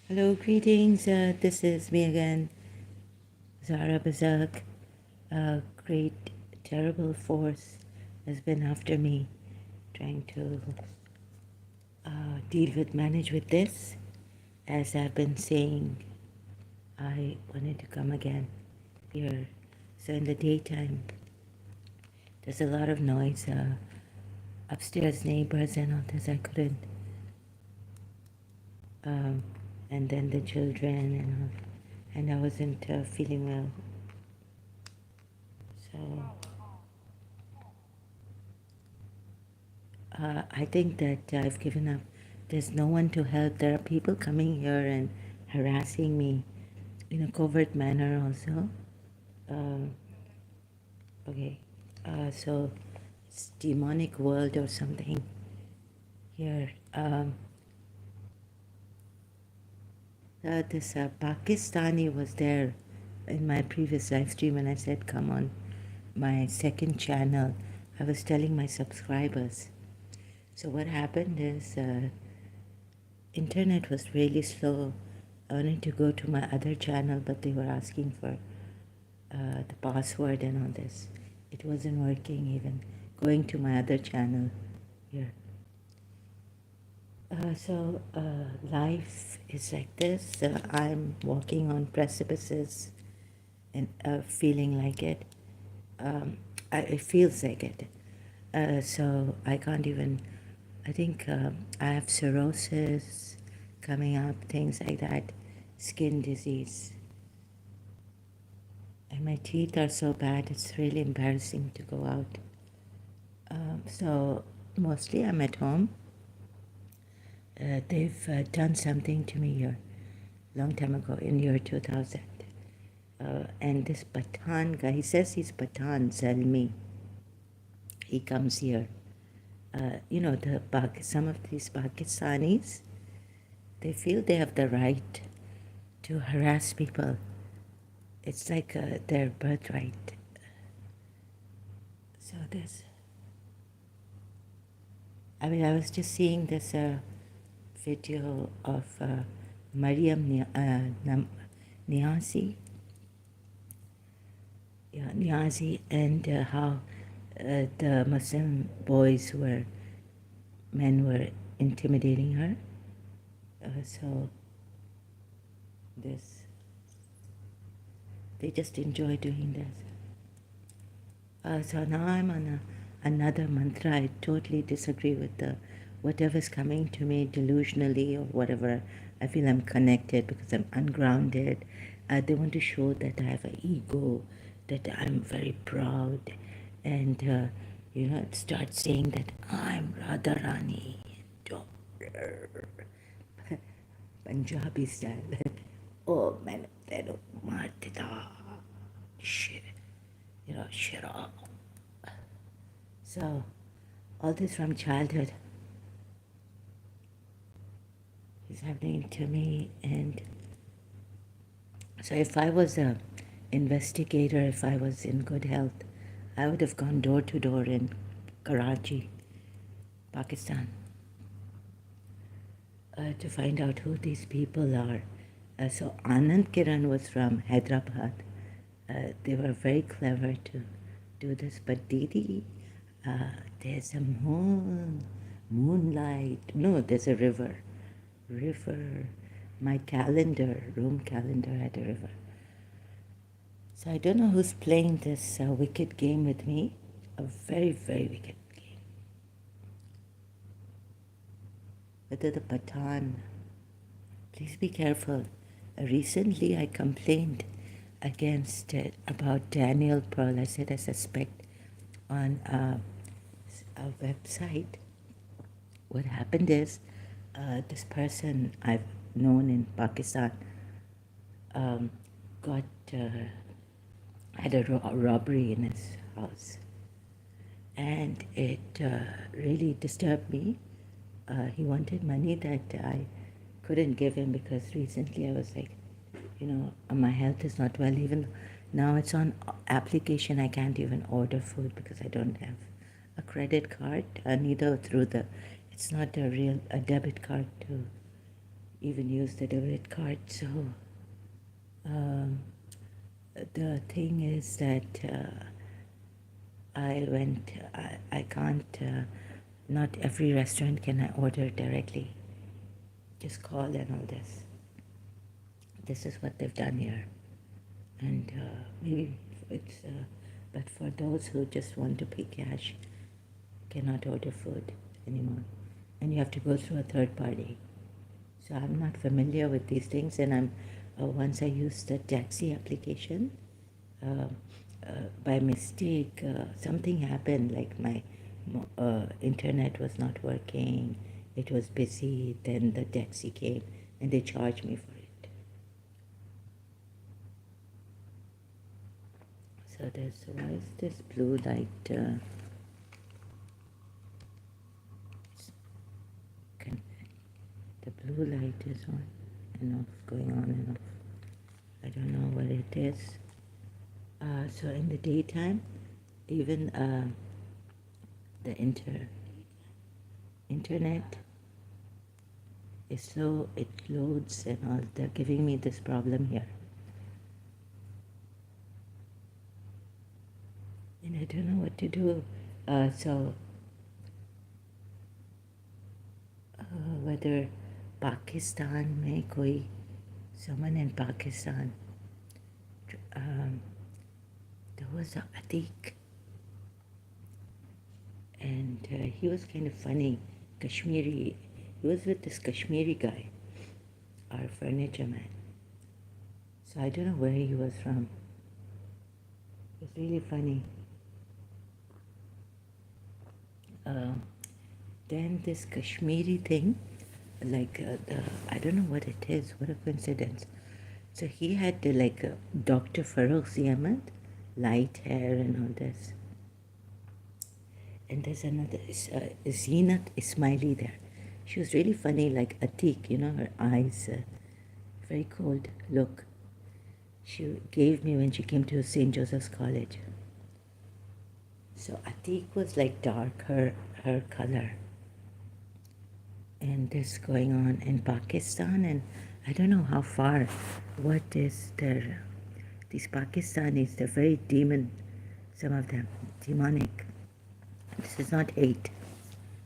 Hello, greetings. This is me again, Zara Bazak. A great, terrible force has been after me, trying to manage with this. As I've been saying, I wanted to come again here. So in the daytime, there's a lot of noise. Upstairs neighbors and all this, I couldn't. Um, and then the children and all. And I wasn't feeling well. So I think that I've given up. There's no one to help. There are people coming here and harassing me in a covert manner also. Um, okay, so it's demonic world or something here. This Pakistani was there in my previous live stream and I said, come on my second channel. I was telling my subscribers. So what happened is internet was really slow. I wanted to go to my other channel, but they were asking for the password and all this. It wasn't working even. Going to my other channel here. Life is like this. I'm walking on precipices and feeling like it. It feels like it. So I can't even, I think I have cirrhosis coming up, things like that, skin disease. And my teeth are so bad, it's really embarrassing to go out. So mostly I'm at home. They've done something to me here, long time ago, in year 2000. And this Pathan guy, he says he's Pathan, Zalmi. He comes here. Some of these Pakistanis, they feel they have the right to harass people. It's like their birthright. So I was just seeing this video of Mariam Niazi. Yeah, Niazi, and how the Muslim men were intimidating her. So they just enjoy doing this. So now I'm on another mantra. I totally disagree with whatever's coming to me delusionally or whatever. I feel I'm connected because I'm ungrounded. They want to show that I have an ego, that I'm very proud, and start saying that I'm Radharani, daughter, Punjabi style. Oh man, tero martida, shit, shut up. So, all this from childhood is happening to me, and so if I was a investigator, if I was in good health, I would have gone door to door in Karachi, Pakistan, to find out who these people are. So Anand Kiran was from Hyderabad. They were very clever to do this, but Didi, there's a moonlight. No, there's a river. My room calendar had a river. So I don't know who's playing this wicked game with me. A very, very wicked game. Whether the Pathan, please be careful. Recently I complained against it about Daniel Pearl. I said I suspect on a website. What happened is this person I've known in Pakistan got had a robbery in his house, and it really disturbed me. He wanted money that I couldn't give him because recently I was like, my health is not well. Even now it's on application. I can't even order food because I don't have a credit card, neither through it's not a debit card to even use the debit card. So um, the thing is that I can't, not every restaurant can I order directly. Just call and all this. This is what they've done here. And maybe it's, but for those who just want to pay cash, cannot order food anymore. And you have to go through a third party. So I'm not familiar with these things, and once I used the taxi application, uh, by mistake, something happened, like my internet was not working, it was busy, then the taxi came and they charged me for it. So why is this blue light, the blue light is on and off, going on and off. I don't know what it is. So in the daytime, even the internet is slow, it loads and all. They're giving me this problem here. And I don't know what to do. Whether Pakistan में कोई, someone in Pakistan, there was a Atik, and he was kind of funny, Kashmiri. He was with this Kashmiri guy, our furniture man. So I don't know where he was from. It was really funny. Then this Kashmiri thing, like I don't know what it is. What a coincidence. So he had Dr. Farouk Ahmed, light hair and all this. And there's another Zeenat Ismaili there. She was really funny, like Atik, her eyes, very cold look. She gave me when she came to St. Joseph's College. So Atik was like dark, her color. And this going on in Pakistan, and I don't know how far, what is their, these Pakistanis, they're very some of them, demonic. This is not hate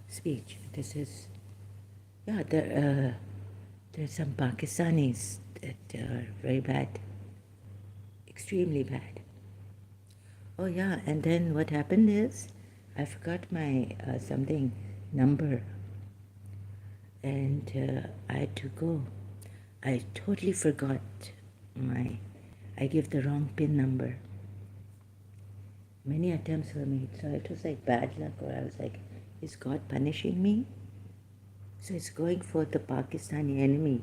speech. This is, yeah, there's some Pakistanis that are very bad, extremely bad. Oh yeah, and then what happened is, I forgot my something number, and I had to go. I totally forgot I gave the wrong PIN number. Many attempts were made, so it was like bad luck, or I was like, is God punishing me? So it's going for the Pakistani enemy.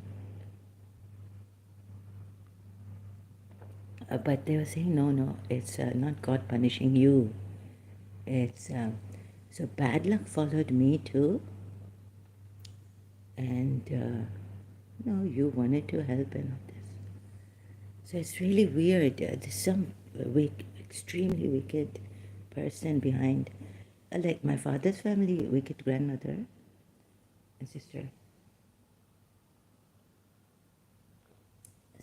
But they were saying, no, it's not God punishing you. It's so bad luck followed me too. And no, you wanted to help and all this. So it's really weird. There's some extremely wicked person behind. Like my father's family, wicked grandmother and sister.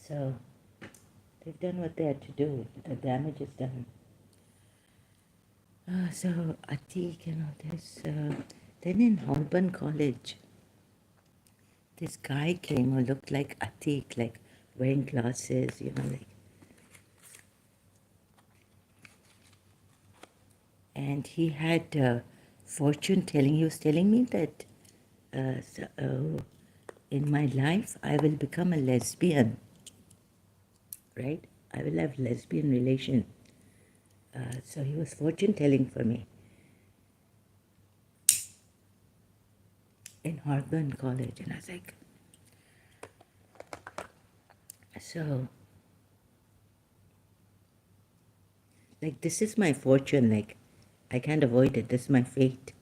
So they've done what they had to do. The damage is done. So Atik and all this. Then in Holborn College, this guy came who looked like Atik, like wearing glasses, like. And he had fortune telling. He was telling me that in my life I will become a lesbian, right? I will have lesbian relation. So he was fortune telling for me in Holborn College, and I was like, so, like, this is my fortune, like, I can't avoid it. This is my fate,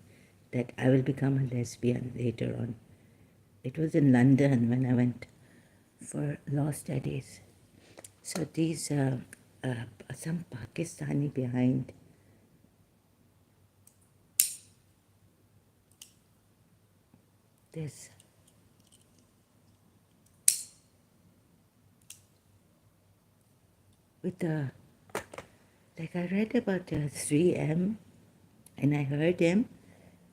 that I will become a lesbian later on. It was in London when I went for law studies. So these, some Pakistani behind. This. with the, like I read about 3M and I heard him.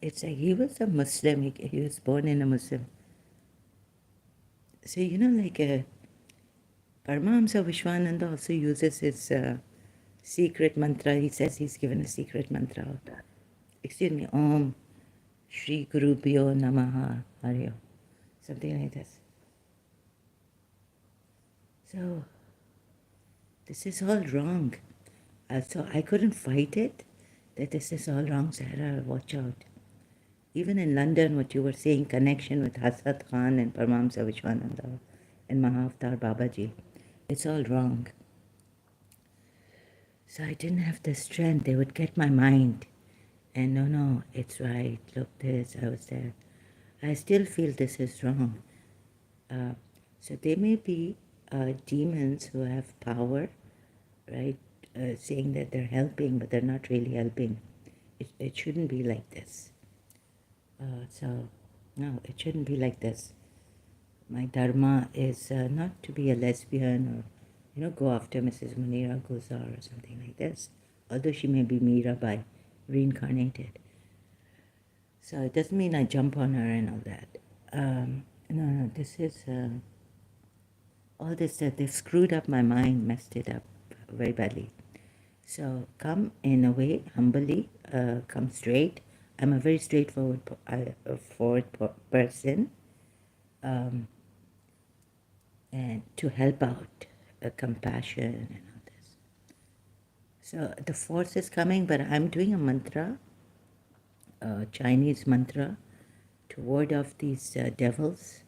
It's like he was a Muslim. He was born in a Muslim. So, like Paramahamsa Vishwananda also uses his secret mantra. He says he's given a secret mantra out. Excuse me, Om Shri Guru Bhyo Namaha Haryo. Something like this. So, this is all wrong. So I couldn't fight it, that this is all wrong, Sarah, watch out. Even in London, what you were saying, connection with Hasrat Khan and Paramahamsa Vishwananda and Mahavtar Babaji, it's all wrong. So I didn't have the strength. They would get my mind. And no, it's right. Look, this, I was there. I still feel this is wrong. So they may be demons who have power, right? Saying that they're helping, but they're not really helping. It shouldn't be like this. So, no, it shouldn't be like this. My dharma is not to be a lesbian or, go after Mrs. Munira Gulzar or something like this. Although she may be Mirabai, reincarnated. So it doesn't mean I jump on her and all that. No, this is all this that they've screwed up my mind, messed it up very badly. So come in a way, humbly, come straight. I'm a very straightforward person, and to help out, compassion and all this. So the force is coming, but I'm doing a mantra, Chinese mantra, to ward off these devils,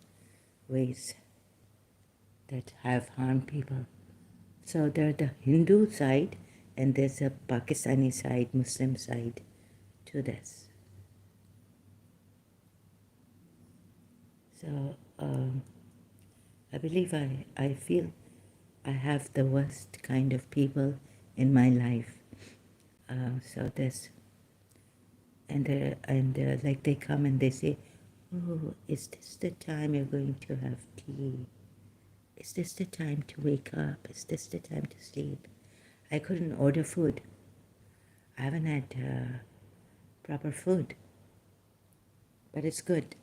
ways that have harmed people. So there's the Hindu side, and there's a Pakistani side, Muslim side to this. So I believe I feel I have the worst kind of people in my life. So this, and like they come and they say, "Oh, is this the time you're going to have tea? Is this the time to wake up? Is this the time to sleep?" I couldn't order food. I haven't had proper food, but it's good.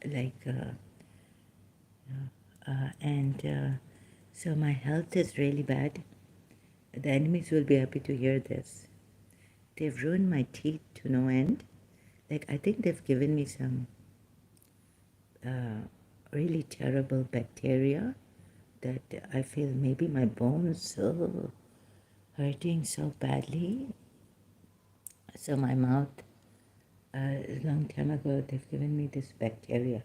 So my health is really bad. The enemies will be happy to hear this. They've ruined my teeth to no end. Like, I think they've given me some really terrible bacteria that I feel maybe my bones so hurting so badly. So my mouth, a long time ago, they've given me this bacteria.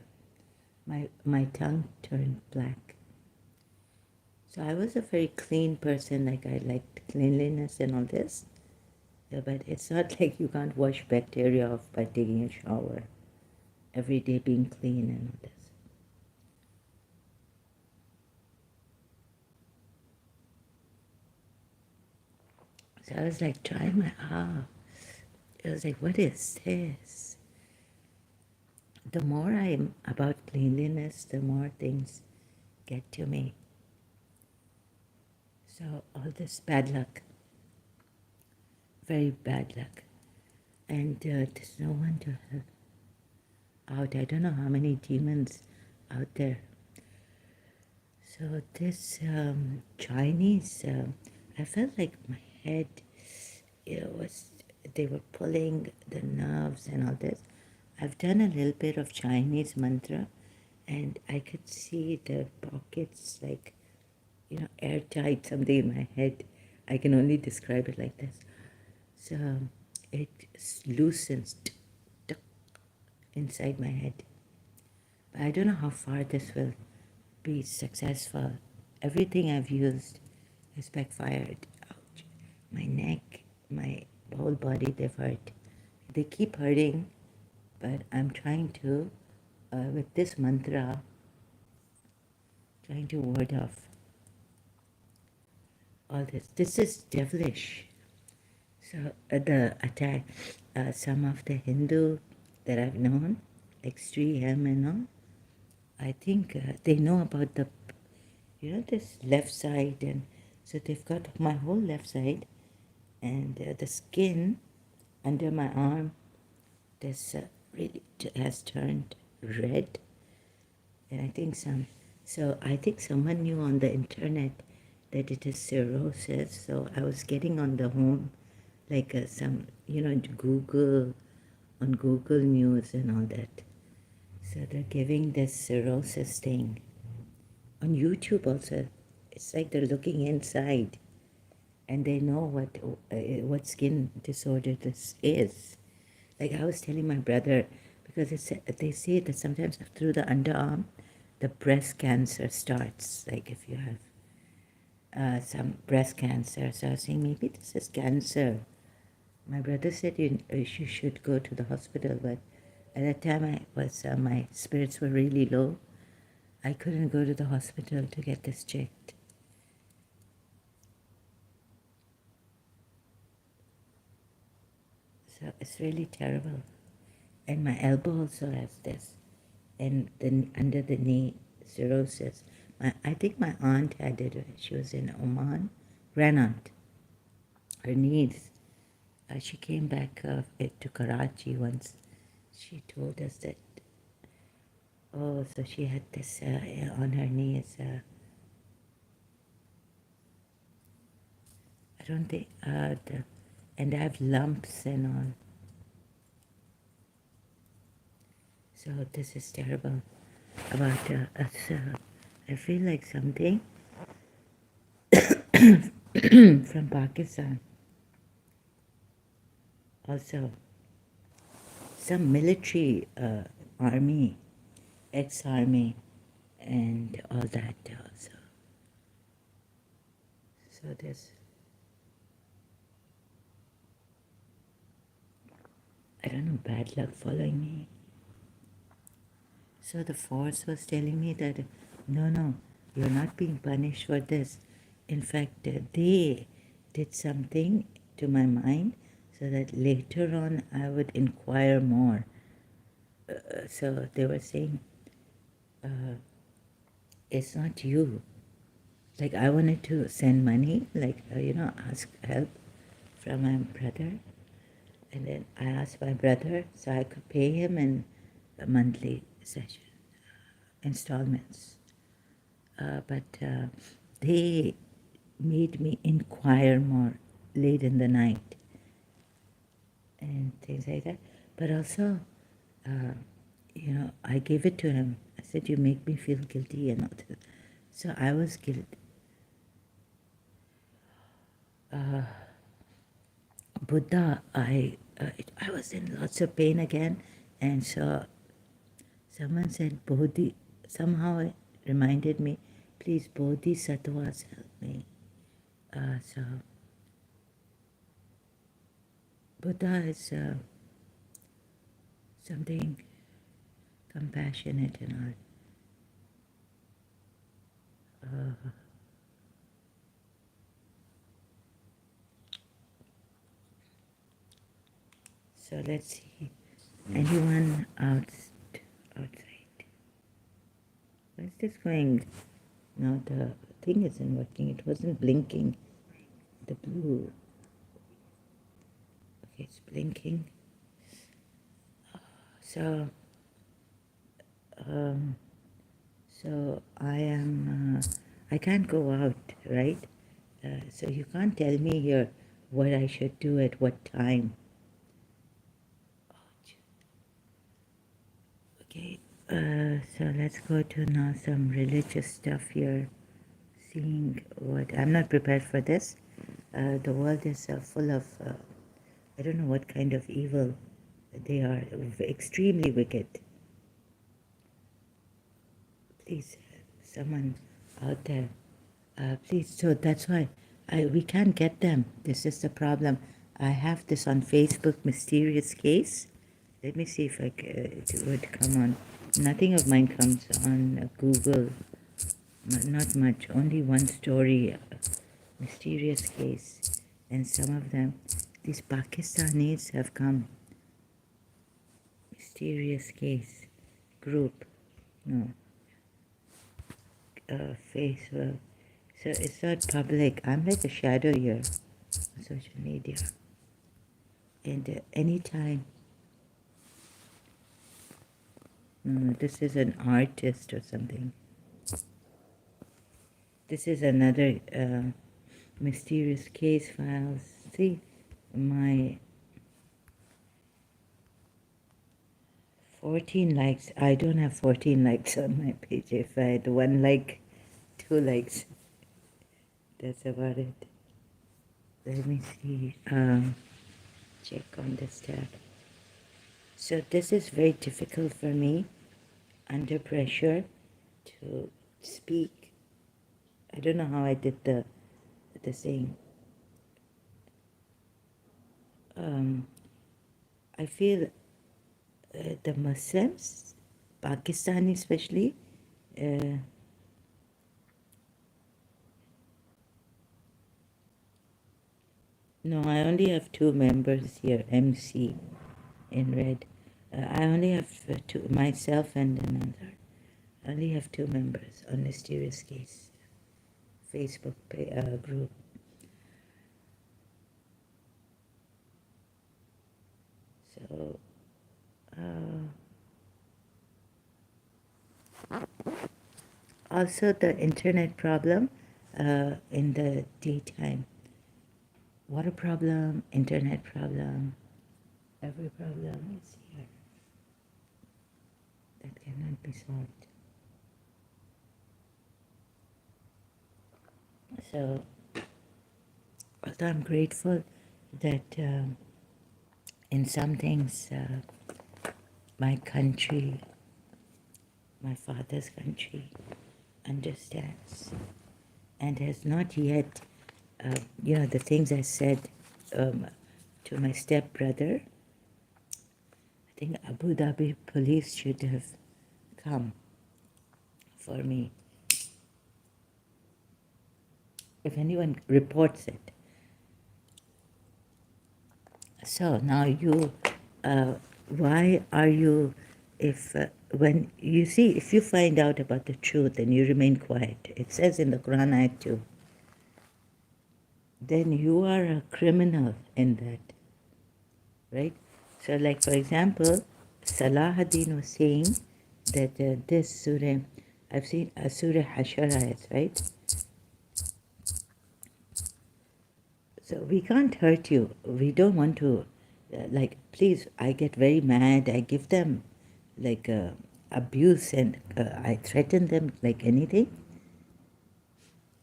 My tongue turned black. So I was a very clean person, like I liked cleanliness and all this. But it's not like you can't wash bacteria off by taking a shower. Every day being clean and all this. So I was like trying my I was like, what is this? The more I'm about cleanliness, the more things get to me. So all this bad luck, very bad luck. And there's no one to help out. I don't know how many demons out there. So this Chinese, I felt like my head, they were pulling the nerves and all this. I've done a little bit of Chinese mantra, and I could see the pockets like, airtight, something in my head. I can only describe it like this. So it loosens inside my head. But I don't know how far this will be successful. Everything I've used has backfired. Ouch. My neck, my whole body, they've hurt. They keep hurting, but I'm trying to, with this mantra, trying to ward off all this. This is devilish. So the attack, some of the Hindu that I've known, Ex-Shia and all, I think they know about the, this left side, and So they've got my whole left side, and the skin under my arm this really has turned red, and I think someone knew on the internet that it is cirrhosis. So I was getting on the home, like some, on Google News and all that. So they're giving this cirrhosis thing on YouTube also. It's like they're looking inside, and they know what skin disorder this is. Like I was telling my brother, because they say that sometimes through the underarm, the breast cancer starts. Like if you have some breast cancer. So I was saying maybe this is cancer. My brother said you should go to the hospital, but at that time my spirits were really low. I couldn't go to the hospital to get this checked. So it's really terrible. And my elbow also has this. And then under the knee cirrhosis. I think my aunt had it when she was in Oman. Grandaunt. Her knees. She came back to Karachi once. She told us that, oh, so she had this on her knees. I don't think, and I have lumps and all. So this is terrible about us. I feel like something from Pakistan. Also, some military army, ex-army, and all that. So there's, I don't know, bad luck following me. So the force was telling me that, no, you're not being punished for this. In fact, they did something to my mind so that later on I would inquire more. So they were saying, it's not you. Like I wanted to send money, like, ask help from my brother. And then I asked my brother so I could pay him in a monthly session, installments. But they made me inquire more late in the night and things like that. But also, I gave it to him. I said, you make me feel guilty and all that. So I was guilty. Buddha, I was in lots of pain again, and so someone said Bodhi. Somehow it reminded me, please Bodhisattvas help me. So Buddha is something compassionate and all. So let's see. Anyone outside? Where's this going? No, the thing isn't working. It wasn't blinking. The blue. Okay, it's blinking. So, I can't go out, right? So you can't tell me here what I should do at what time. Okay, so let's go to now some religious stuff here. Seeing what, I'm not prepared for this. The world is full of, I don't know what kind of evil. They are extremely wicked. Please, someone out there, please. So that's why we can't get them. This is the problem. I have this on Facebook, mysterious case. Let me see if it would come on. Nothing of mine comes on Google. Not much. Only one story, mysterious case, and some of them. These Pakistanis have come. Mysterious case group. No. Facebook. So it's not public. I'm like a shadow here on social media. And anytime, this is an artist or something. This is another mysterious case files. See, my 14 likes. I don't have 14 likes on my page. If I had one like, 2 likes, that's about it. Let me see. Check on this tab. So this is very difficult for me under pressure to speak. I don't know how I did the thing. I feel the Muslims, Pakistani especially, no, I only have 2 members here, MC in red. I only have 2, myself and another. I only have 2 members on Mysterious Case Facebook group. So, also the internet problem in the daytime. Water problem, internet problem, every problem is here that cannot be solved. So, although I'm grateful that in some things my country, my father's country, understands and has not yet, the things I said to my stepbrother. I think Abu Dhabi police should have come for me. If anyone reports it. So now why are you, when you see, if you find out about the truth and you remain quiet, it says in the Quran ayat too, then you are a criminal in that, right? So like for example, Salahuddin was saying that this surah, I've seen Surah Hashar ayat, right? So we can't hurt you. We don't want to, please, I get very mad. I give them like abuse and I threaten them like anything.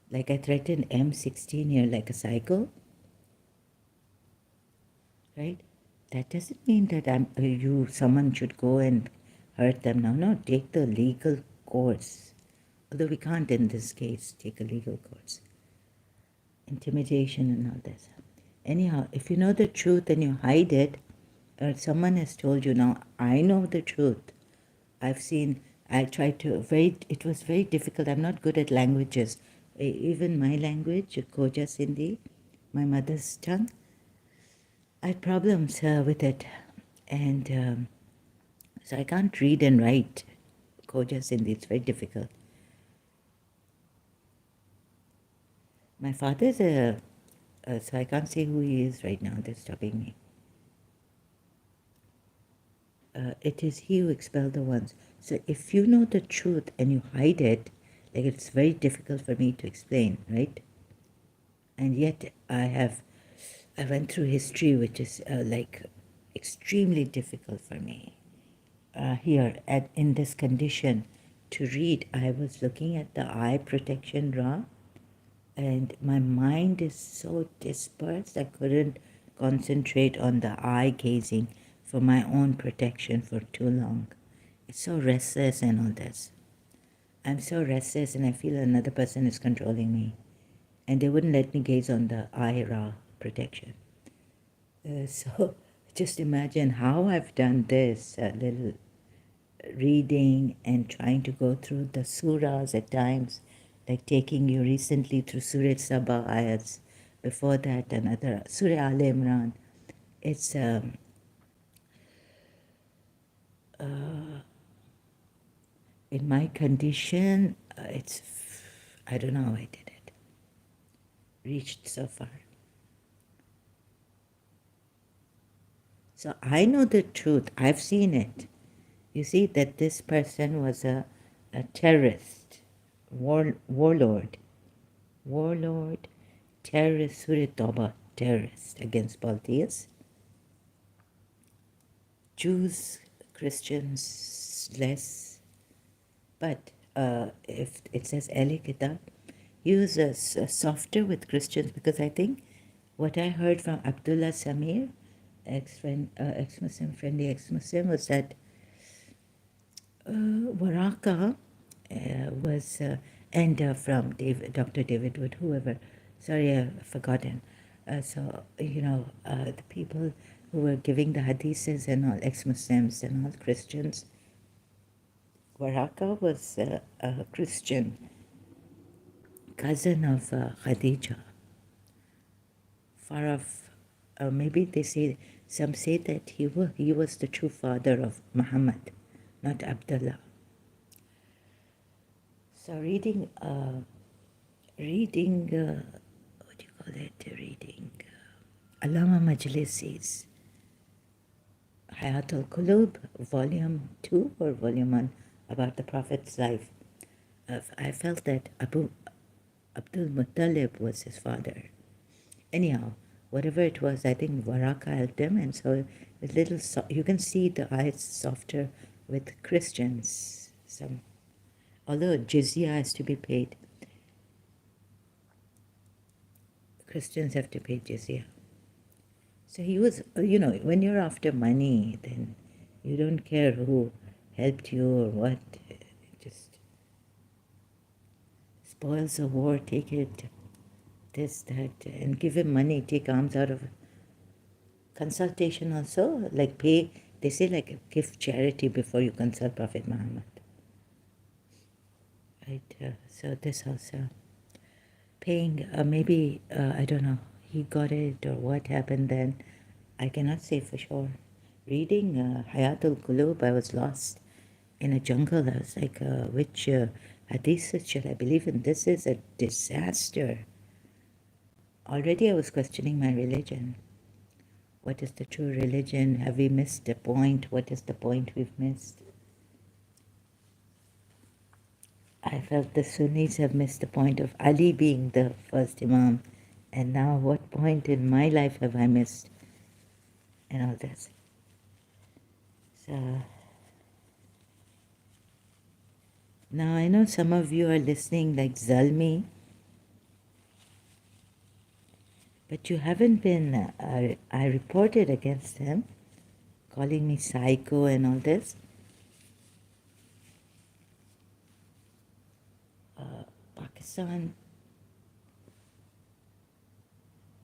Like I threatened M16 here like a psycho, right? That doesn't mean that someone should go and hurt them now. No, take the legal course. Although we can't in this case take a legal course. Intimidation and all this. Anyhow, if you know the truth and you hide it, or someone has told you, now I know the truth. I tried to, it was very difficult. I'm not good at languages. Even my language, Koja Sindhi, my mother's tongue, I had problems with it. And so I can't read and write Koja Sindhi. It's very difficult. My father's so I can't say who he is right now. They're stopping me. It is he who expelled the ones. So if you know the truth and you hide it, like it's very difficult for me to explain, right? And yet I went through history which is like extremely difficult for me. Here in this condition to read, I was looking at the eye protection raw and my mind is so dispersed I couldn't concentrate on the eye gazing for my own protection for too long. It's so restless and all this. I'm so restless and I feel another person is controlling me. And they wouldn't let me gaze on the eye raw protection. So just imagine how I've done this little reading and trying to go through the surahs at times, like taking you recently through Surah Sabah ayats, before that another Surah Al Imran. It's in my condition, I don't know how I did it. reached so far. So I know the truth. I've seen it. You see that this person was a terrorist, warlord, terrorist, Surah Tawbah, terrorist against polytheists, Jews, Christians, less. But if it says Ali Kitab, he was softer with Christians because I think what I heard from Abdullah Samir, ex-Muslim, friendly ex-Muslim, was that Waraka was, and from Dr. David Wood, whoever, sorry, I've forgotten. The people who were giving the hadiths and all ex-Muslims and all Christians, Waraka was a Christian, cousin of Khadija, far off. Maybe some say that he was the true father of Muhammad, not Abdullah. So reading, what do you call it? Reading Allama Majlisi's Hayatul Qulub, Volume 2 or Volume 1, about the Prophet's life. I felt that Abdul Muttalib was his father. Anyhow, whatever it was, I think Waraka helped him, and so you can see the eyes softer with Christians. Although jizya has to be paid, Christians have to pay jizya. So he was, when you're after money, then you don't care who helped you or what. It just spoils the war, take it, this, that, and give him money, take arms out of consultation also, like pay, they say like give charity before you consult Prophet Muhammad. Right, so this also, paying, maybe, I don't know, he got it or what happened then, I cannot say for sure. Reading Hayatul Qulub, I was lost in a jungle. I was like, which hadith should I believe in? This is a disaster. Already I was questioning my religion. What is the true religion? Have we missed the point? What is the point we've missed? I felt the Sunnis have missed the point of Ali being the first Imam. And now what point in my life have I missed? And all this. So now I know some of you are listening like Zalmi, but you haven't been, I reported against him, calling me psycho and all this. Pakistan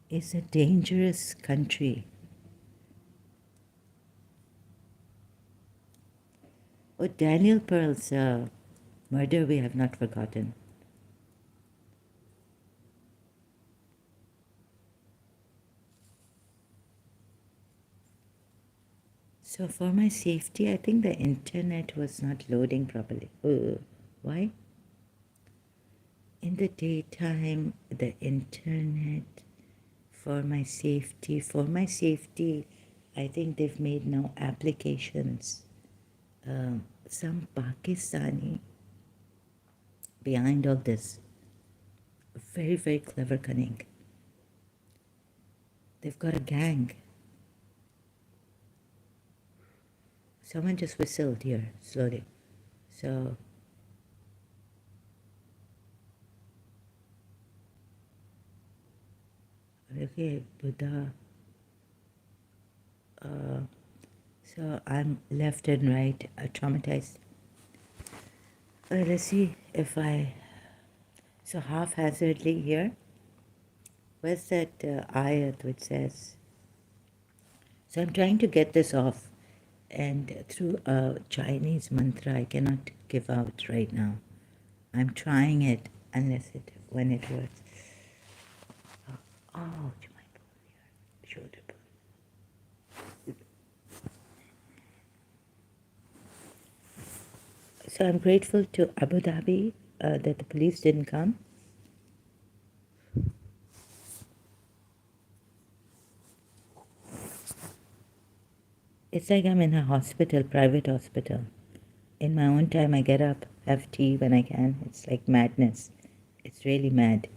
is a dangerous country. Oh, Daniel Pearl's murder we have not forgotten. So for my safety, I think the internet was not loading properly. Why? In the daytime, the internet, for my safety, I think they've made now applications. Some Pakistani behind all this, very, very clever cunning. They've got a gang. Someone just whistled here, slowly. So, okay, Buddha. So I'm left and right, traumatized. Let's see if so haphazardly here, where's that ayat which says, so I'm trying to get this off, and through a Chinese mantra I cannot give out right now. I'm trying it, when it works. Oh, to my shoulder. So I'm grateful to Abu Dhabi that the police didn't come. It's like I'm in a hospital, private hospital. In my own time, I get up, have tea when I can. It's like madness. It's really mad.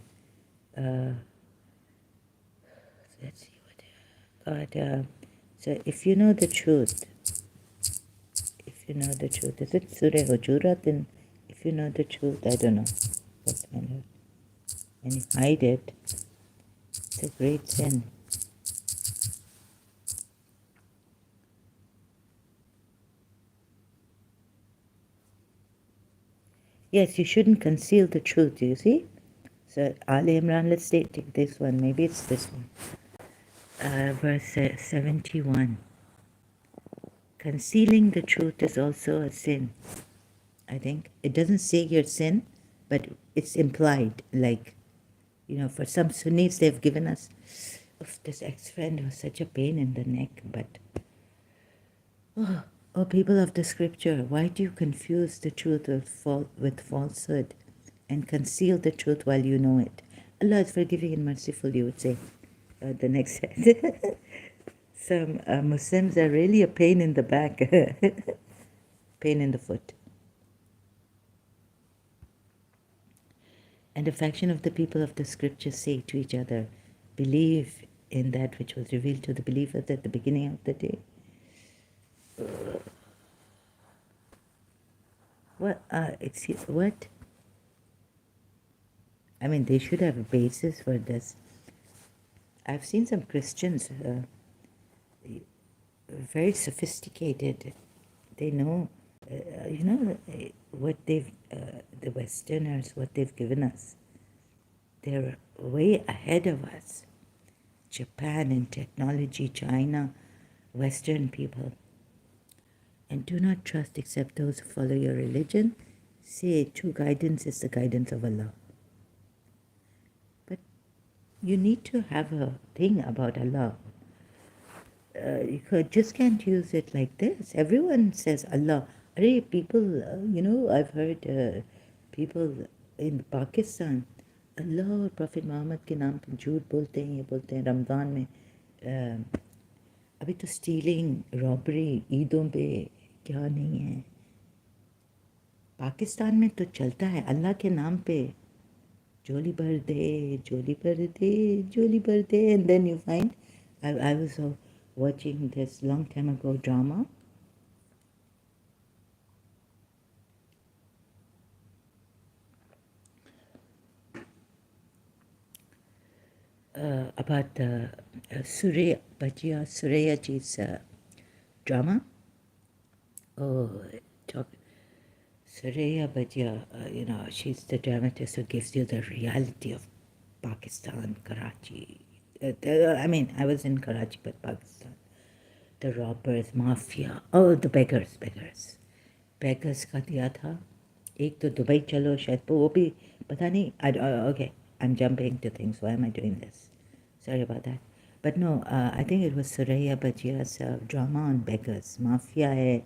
Let's see what. God, so if you know the truth, is it Surah Hujurat? And if you know the truth, I don't know what's my name. And you hide it, it's a great sin. Yes, you shouldn't conceal the truth, you see? So, Ali Imran, let's take this one. Maybe it's this one. Verse 71. Concealing the truth is also a sin, I think. It doesn't say your sin, but it's implied. Like, for some Sunnis, they've given us, this ex-friend was such a pain in the neck, but, oh, people of the scripture, why do you confuse the truth with falsehood and conceal the truth while you know it? Allah is forgiving and merciful, you would say. The next set. Some Muslims are really a pain in the back, pain in the foot. And a faction of the people of the scriptures say to each other, believe in that which was revealed to the believers at the beginning of the day. What? What? I mean, they should have a basis for this. I've seen some Christians, very sophisticated. They know, what they've, the Westerners, what they've given us. They're way ahead of us. Japan in technology, China, Western people. And do not trust except those who follow your religion. Say true guidance is the guidance of Allah. But you need to have a thing about Allah. You just can't use it like this. Everyone says Allah. People, I've heard people in Pakistan, अल्लाह और profit Mohammad के नाम पर झूठ बोलते हैं, ये बोलते हैं रमज़ान में अभी तो स्टीलिंग रॉबरी ईदों पे क्या नहीं है. पाकिस्तान में तो चलता है अल्लाह के नाम पे जोली भर दे, जोली भर दे, जोली भर दे. And then you find, I was watching this long time ago drama about Surya Ji's drama. Oh, Surya Bajia, she's the dramatist who gives you the reality of Pakistan, Karachi. I was in Karachi, but Pakistan. The robbers, mafia, the beggars. Beggars का दिया था. एक तो Dubai चलो शायद वो भी पता नहीं. Okay, I'm jumping to things. Why am I doing this? Sorry about that. But no, I think it was Suraya Bajia's drama on beggars. Mafia hai,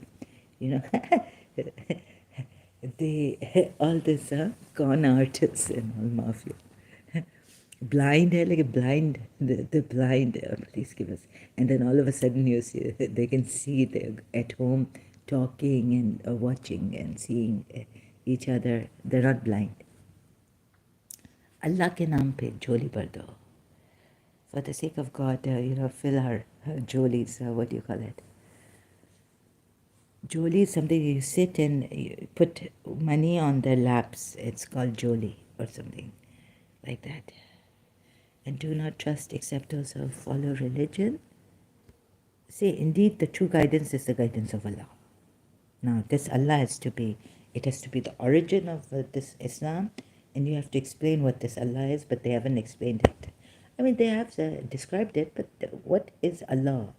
all this con artists and all mafia. Blind hai, like blind, the blind, please give us. And then all of a sudden you see, they can see they're at home talking and watching and seeing each other. They're not blind. Allah ke naam pe joli bhar do. For the sake of God, fill our jolies, what do you call it? Joli is something you sit and you put money on their laps. It's called joli or something like that. And do not trust except those who follow religion. Say, indeed, the true guidance is the guidance of Allah. Now, this Allah has to be the origin of this Islam, and you have to explain what this Allah is, but they haven't explained it. I mean, they have described it, but what is Allah?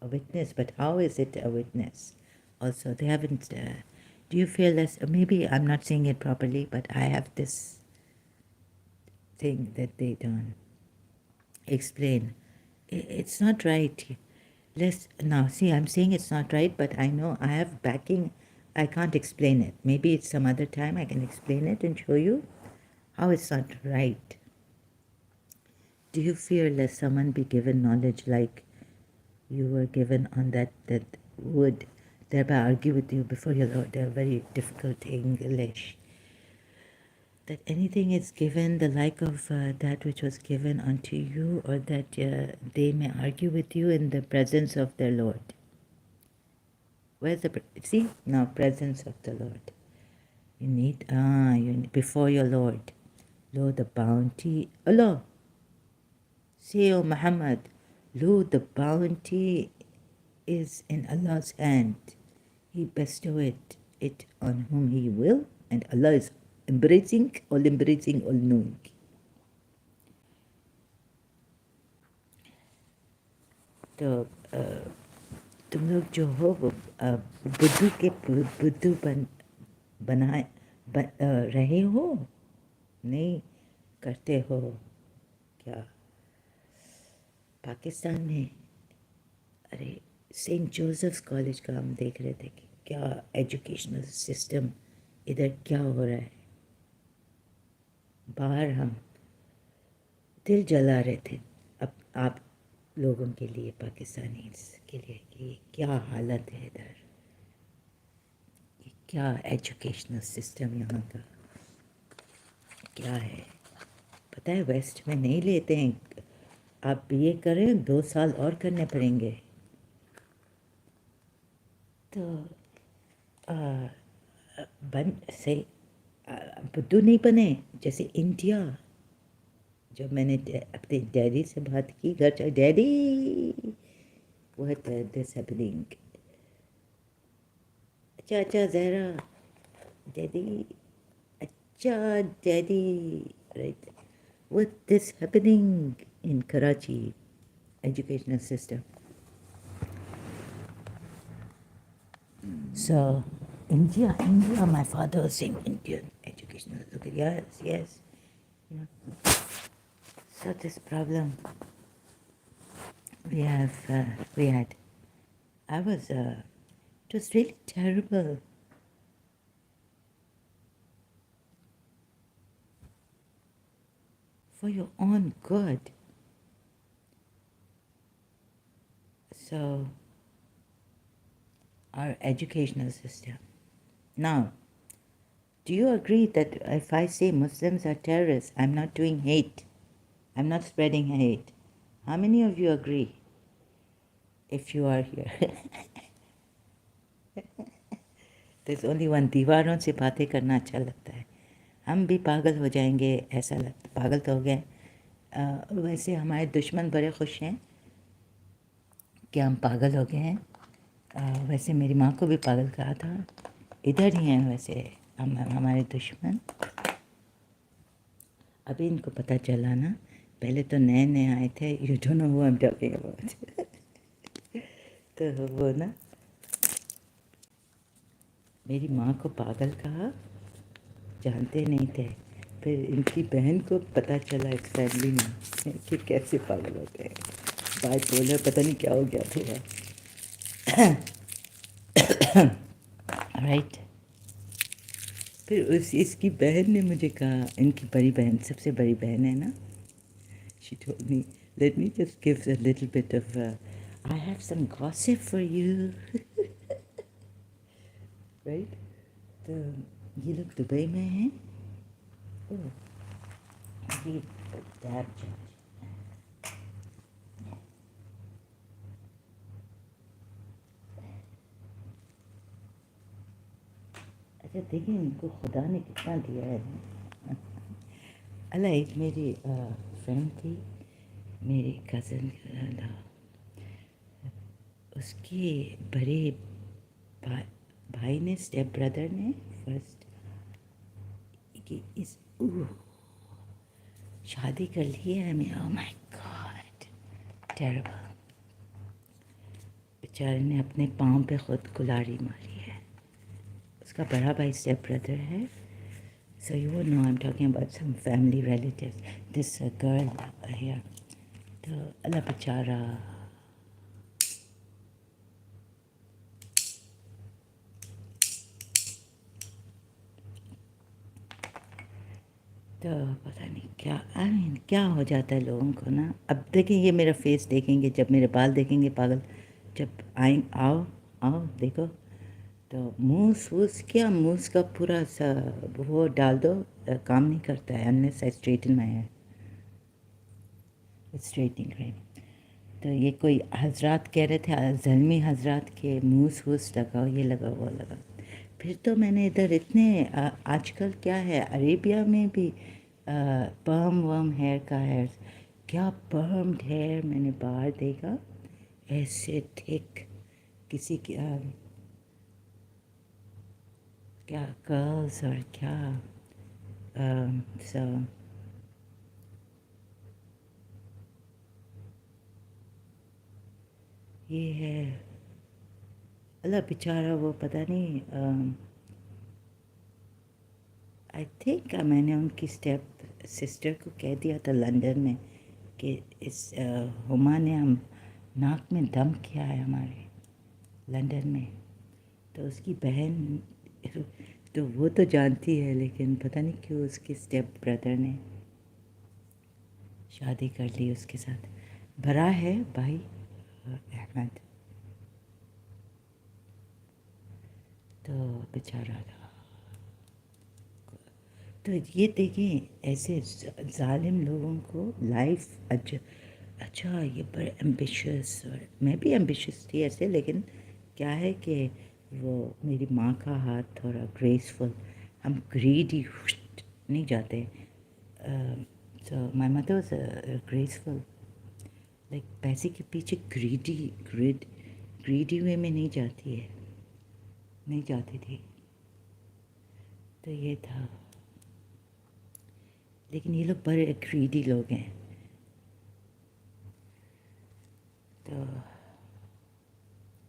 A witness, but how is it a witness? Also, they haven't, do you feel this, maybe I'm not saying it properly, but I have this thing that they don't explain. It's not right. Now, see, I'm saying it's not right, but I know I have backing. I can't explain it. Maybe it's some other time I can explain it and show you how it's not right. Do you fear lest someone be given knowledge like you were given on that would thereby argue with you before your Lord. They're very difficult English. That anything is given the like of that which was given unto you, or that they may argue with you in the presence of their Lord. Where's the, see, now presence of the Lord. You need, before your Lord. Lo, the bounty, Allah. Say, O Muhammad, lo, the bounty is in Allah's hand. He bestoweth it on whom He will, and Allah is embracing, all knowing. तो तुम लोग जो हो वो बुद्धू के बुद्धू बनाए रहे हो, नहीं करते हो क्या? पाकिस्तान में अरे सेंट जोसेफ्स कॉलेज का हम देख रहे थे कि क्या एजुकेशनल सिस्टम इधर क्या हो रहा है. बाहर हम दिल जला रहे थे अब आप लोगों के लिए, पाकिस्तानी के लिए, कि क्या हालत है इधर, क्या एजुकेशनल सिस्टम यहाँ का क्या है. पता है वेस्ट में नहीं लेते हैं. आप बीए करें 2 साल और करने पड़ेंगे. तो बन से बुद्धू नहीं बने जैसे इंडिया. जब मैंने अपने डैडी से बात की घर चल, डैडी व्हाट दिस हैपनिंग. अच्छा ज़हरा, डैडी, अच्छा daddy, right, what this happening in Karachi educational system. So India, my father was saying Indian educational. Yes. Yeah. So this problem we had. I was, it was really terrible. For your own good. So, our educational system. Now, do you agree that if I say Muslims are terrorists, I'm not doing hate? I'm not spreading hate. How many of you agree? If you are here. There's only one. दीवारों से बातें करना अच्छा लगता है. हम भी पागल हो जाएंगे ऐसा लगता. पागल तो हो गए. वैसे हमारे दुश्मन बड़े खुश हैं कि हम पागल हो गए हैं. वैसे मेरी माँ को भी पागल कहा था. इधर ही हैं वैसे हमारे दुश्मन. अभी इनको पता चला ना. पहले तो नए आए थे. You don't know who I am talking about. तो वो ना मेरी माँ को पागल कहा, जानते नहीं थे. फिर इनकी बहन को पता चला इस फैमिली में कि कैसे पागल होते हैं. बाइपोलर पता नहीं क्या हो गया फिर. राइट. फिर इसकी बहन ने मुझे कहा, इनकी बड़ी बहन, सबसे बड़ी बहन है ना, she told me, let me just give a little bit of I have some gossip for you. right. तो ये लोग दुबई में हैं. ये डैब अच्छा देखिए इनको खुदा ने कितना दिया है. अल्लाह, एक मेरी फ्रेंड थी, मेरी कज़न, उसके बड़े भाई ने, स्टेप ब्रदर ने फर्स्ट कि इस शादी कर ली है. मैं ओह माय गॉड, टेरिबल. बेचारे ने अपने पाँव पे खुद कुल्हाड़ी मारी है. उसका बड़ा भाई स्टेप ब्रदर है. So you would know I'm talking about some family relatives. This girl here, तो अल्लाह बेचारा. तो पता नहीं क्या क्या हो जाता है लोगों को ना. अब देखें, ये मेरा फेस देखेंगे, जब मेरे बाल देखेंगे पागल जब आए आओ आओ देखो, तो मूस वूस क्या, मूस का पूरा सा वो डाल दो, काम नहीं करता है unless I straighten my hair with straightening cream. तो ये कोई हजरात कह रहे थे, ज़ल्मी हजरात के मूस वूस लगाओ, ये लगाओ वो लगाओ। फिर तो मैंने इधर इतने आजकल क्या है अरेबिया में भी पर्म वर्म हेयर का हेयर, क्या पर्म्ड हेयर मैंने बाहर देखा, ऐसे थिक, किसी की क्या कर्ल्स और क्या सो ये है। अल्लाह बेचारा वो पता नहीं, आई थिंक मैंने उनकी स्टेप सिस्टर को कह दिया था लंदन में कि इस हुमा ने हम नाक में दम किया है हमारे लंदन में, तो उसकी बहन तो वो तो जानती है, लेकिन पता नहीं क्यों उसके स्टेप ब्रदर ने शादी कर ली उसके साथ। भरा है भाई अहमद, तो बेचारा था। तो ये देखें ऐसे जालिम लोगों को लाइफ अच्छा ये बड़े एम्बिशियस, और मैं भी एम्बिशियस थी ऐसे, लेकिन क्या है कि वो मेरी माँ का हाथ थोड़ा ग्रेसफुल, हम ग्रीडी नहीं जाते। So my mother was graceful, like पैसे के पीछे ग्रीडी वे में नहीं जाती है, नहीं जाती थी। तो ये था, लेकिन ये लोग बड़े ग्रीडी लोग हैं। तो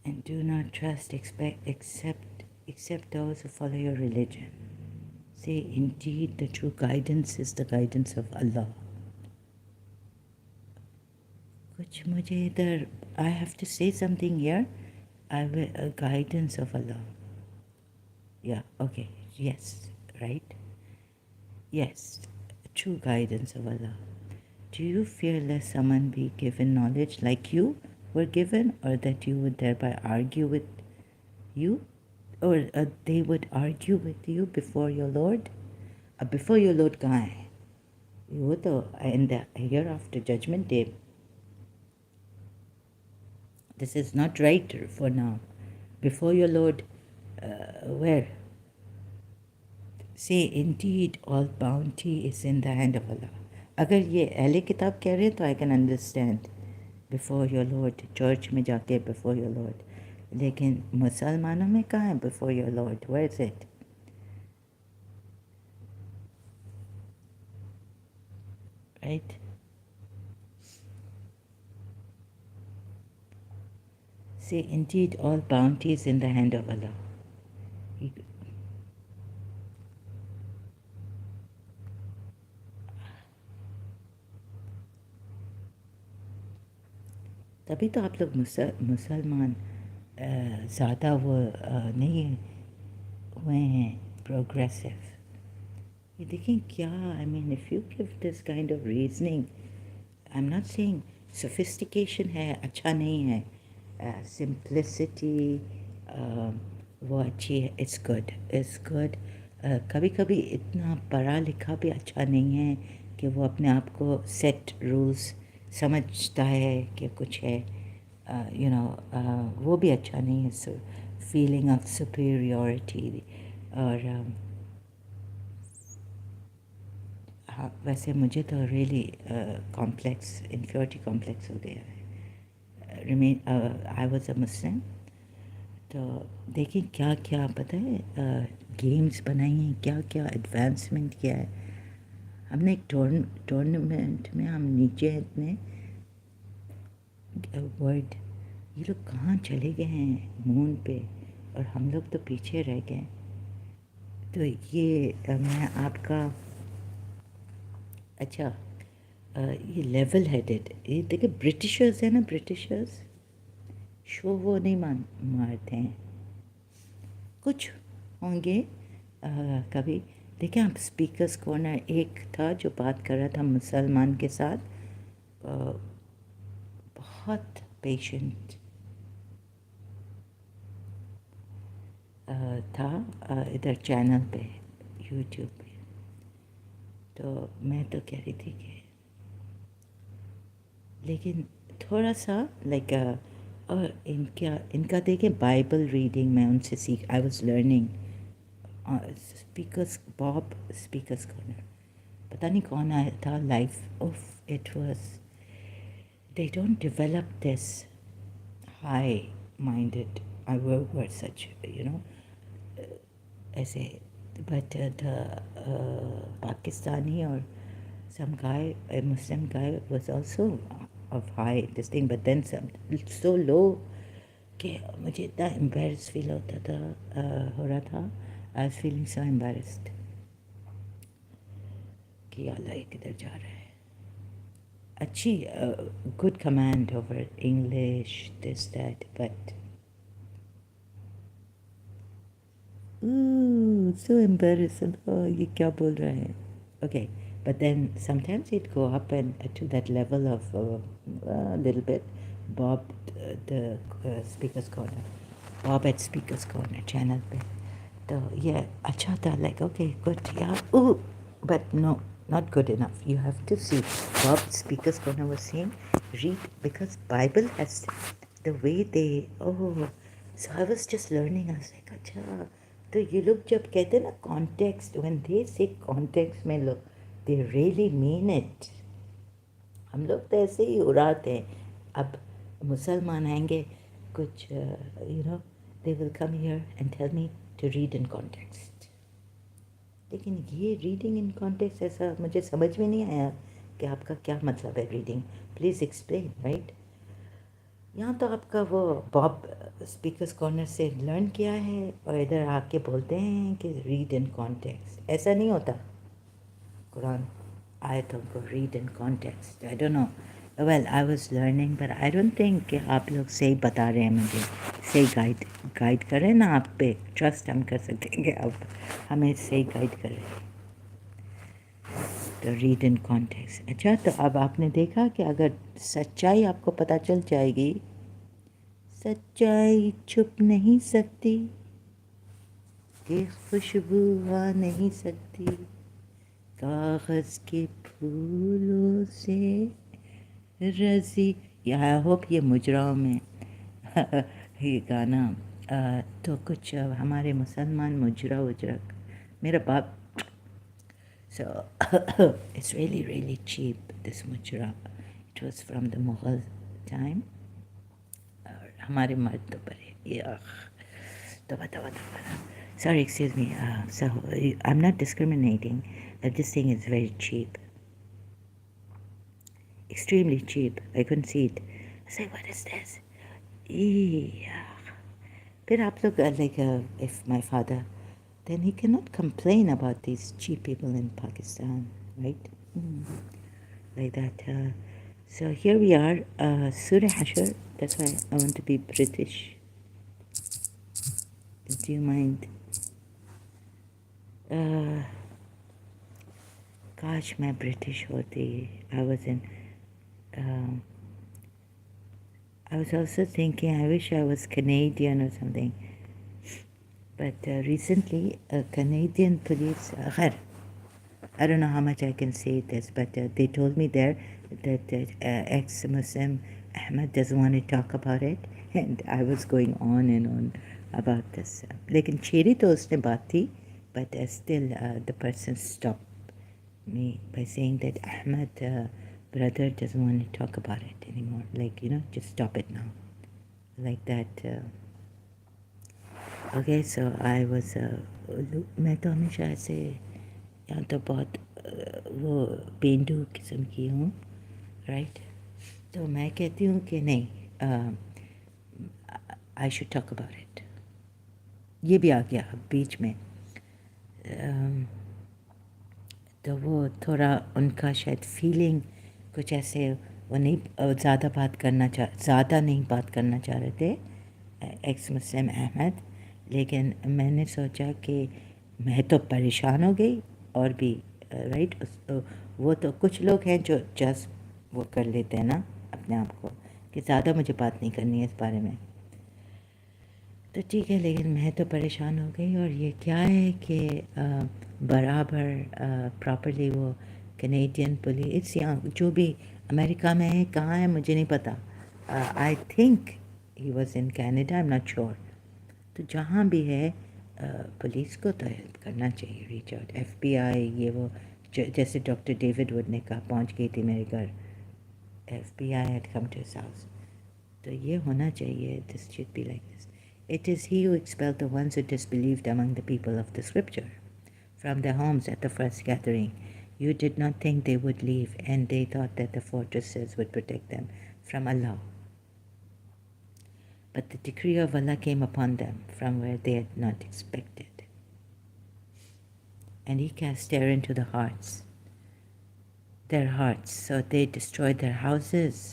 and do not trust except those who follow your religion. Say indeed the true guidance is the guidance of Allah. कुछ मुझे इधर I have to say something here. I will guidance of Allah. Yeah, okay, yes, right? Yes, true guidance of Allah. Do you fear lest someone be given knowledge like you were given, or that you would thereby argue with you, or they would argue with you before your Lord? Before your Lord कहाँ है? वो तो in the hereafter judgment day. This is not right for now. Before your Lord, where? Say indeed all bounty is in the hand of Allah. अगर ये अहले किताब कह रहे हैं तो I can understand. Before your Lord, church में जाके before your Lord, लेकिन मुसलमानों में कहाँ है before your Lord? Where is it? Right? Say indeed all bounty is in the hand of Allah. तभी तो आप लोग मुसलमान ज़्यादा वो नहीं हुए हैं प्रोग्रेसिव। ये देखें क्या, I mean if you give this kind of reasoning, I am not saying sophistication है अच्छा नहीं है, सिंप्लिसिटी वो अच्छी है, इट्स गुड, इट्स गुड। कभी कभी इतना पढ़ा लिखा भी अच्छा नहीं है कि वो अपने आप को सेट रूल्स समझता है कि कुछ है, वो भी अच्छा नहीं है। सो फीलिंग ऑफ सुपीरियॉरिटी, और हाँ वैसे मुझे तो रियली कॉम्प्लेक्स इन्फ्योरिटी कॉम्प्लेक्स हो गया है। आई वॉज अ मुस्लिम, तो देखिए क्या क्या पता है, गेम्स बनाई हैं, क्या क्या एडवांसमेंट किया है हमने। एक टूर्नामेंट में हम नीचे हैं इतने वर्ल्ड, ये लोग कहाँ चले गए हैं मून पे, और हम लोग तो पीछे रह गए। तो ये मैं आपका अच्छा ये लेवल हेडेड, ये देखिए ब्रिटिशर्स है ना, ब्रिटिशर्स शो वो नहीं मारते हैं, कुछ होंगे कभी। देखिए आप स्पीकर्स कॉर्नर, एक था जो बात कर रहा था मुसलमान के साथ, बहुत पेशेंट, تھا ادھر چینل پہ یوٹیوب پہ. تو میں تو کہہ رہی تھی کہ لیکن تھوڑا سا لائک اور ان کا دیکھیں بائبل ریڈنگ میں ان سے سیکھ آئی واز لرننگ اسپیکرس باب اسپیکرس کارنر پتہ نہیں کون آیا تھا life of it was they don't develop this high minded I were such ایسے but the Pakistani or some guy a Muslim guy was also of high this thing but then some so low کہ مجھے اتنا embarrassed فیل ہوتا تھا ہو رہا تھا I was feeling so embarrassed کہ اللہ یہ کدھر جا رہا ہے اچھی good command over English this that but so embarrassing یہ کیا بول رہے ہیں okay but then sometimes it go up and to that level of a little bit Bob the speaker's corner Bob at speaker's corner channel پہ تو یہ اچھا تھا like okay good yeah but no not good enough you have to see Bob speaker's corner was saying read because Bible has the way they so I was just learning I was like اچھا تو یہ لوگ جب کہتے ہیں نا context when they say context میں لوگ they really mean it ہم لوگ تو ایسے ہی اڑاتے ہیں اب مسلمان آئیں گے کچھ they will come here and tell me to read in context لیکن یہ ریڈنگ ان کانٹیکسٹ ایسا مجھے سمجھ میں نہیں آیا کہ آپ کا کیا مطلب ہے ریڈنگ پلیز ایکسپلین رائٹ یہاں تو آپ کا وہ باب اسپیکرس کارنر سے لرن کیا ہے اور ادھر آ کے بولتے ہیں کہ ریڈ ان کانٹیکسٹ ایسا نہیں ہوتا قرآن آیتوں کو read in context I don't know well I was learning but I don't think کہ آپ لوگ صحیح بتا رہے ہیں مجھے صحیح گائڈ کر رہے ہیں نا آپ پہ ٹرسٹ ہم کر سکتے ہیں کہ آپ ہمیں صحیح گائڈ کر رہے ہیں تو ریڈ ان کانٹیکسٹ اچھا تو اب آپ نے دیکھا کہ اگر سچائی آپ کو پتہ چل جائے گی سچائی چھپ نہیں سکتی کہ خوشبو آ نہیں سکتی کاغذ کے پھولوں سے رضی آئی ہوپ یہ مجراؤں میں یہ گانا تو کچھ ہمارے مسلمان مجرا میرا باپ so it's really cheap this mujra it was from the Mughal time اور ہمارے مرد تو بڑے sorry excuse me so I'm not discriminating this thing is very cheap extremely cheap I couldn't see it I say what is this پھر آپ لوگ like if my father then he cannot complain about these cheap people in Pakistan right like that so here we are Surah Hashr that's why I want to be British do you mind کاش میں British ہوتی I was in I was also thinking I wish I was Canadian or something but recently a Canadian police I don't know how much I can say this but they told me there that ex-Muslim Ahmed doesn't want to talk about it and I was going on and on about this لیکن چھیری تو اس نے بات تھی but still the person stopped me by saying that Ahmed brother doesn't want to talk about it anymore like just stop it now like that okay so I was میں تو ہمیشہ ایسے یہاں تو بہت وہ پینڈو قسم کی ہوں رائٹ تو میں کہتی ہوں کہ نہیں I should talk about it یہ بھی آ گیا بیچ میں تو وہ تھوڑا ان کا شاید فیلنگ کچھ ایسے وہ نہیں زیادہ نہیں بات کرنا چاہ رہے تھے ایکس مسلم احمد لیکن میں نے سوچا کہ میں تو پریشان ہو گئی اور بھی رائٹ وہ تو کچھ لوگ ہیں جو جذب وہ کر لیتے ہیں نا اپنے آپ کو کہ زیادہ مجھے بات نہیں کرنی ہے اس بارے میں تو ٹھیک ہے، لیکن میں تو پریشان ہو گئی. اور یہ کیا ہے کہ برابر پراپرلی وہ کینیڈین پولیس یا جو بھی امریکہ میں ہے، کہاں ہے مجھے نہیں پتہ. I think he was in Canada, am not sure. تو جہاں بھی ہے پولیس کو تو ہیلپ کرنا چاہیے، ریچ آؤٹ. ایف بی آئی یہ وہ جیسے ڈاکٹر ڈیوڈ وڈ نے کہا، پہنچ گئی تھی میرے گھر. F B I had come to his house. تو یہ ہونا چاہیے. This should be like this. It is he who expelled the ones who disbelieved among the people of the scripture from their homes at the first gathering. You did not think they would leave, and they thought that the fortresses would protect them from Allah. But the decree of Allah came upon them from where they had not expected. And he cast terror into their hearts, so they destroyed their houses.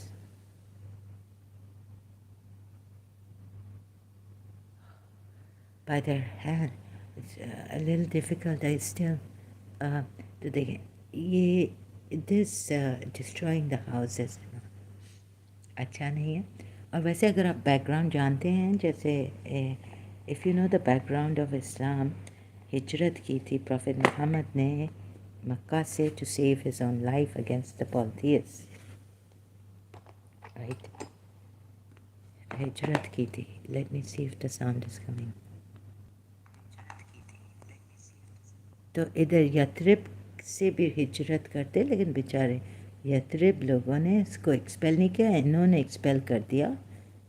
By their hand. It's a little difficult. I still this destroying the houses اچھا نہیں ہے. اور ویسے اگر آپ back ground جانتے ہیں، جیسے if you know the background of Islam, ہجرت کی تھی پروفیٹ محمد نے مکہ سے to save his own life against the polytheists, right. ہجرت کی تھی. Let me see if the sound is coming. تو ادھر یترب سے بھی ہجرت کرتے، لیکن بیچارے یترب لوگوں نے اس کو ایکسپیل نہیں کیا، انہوں نے ایکسپیل کر دیا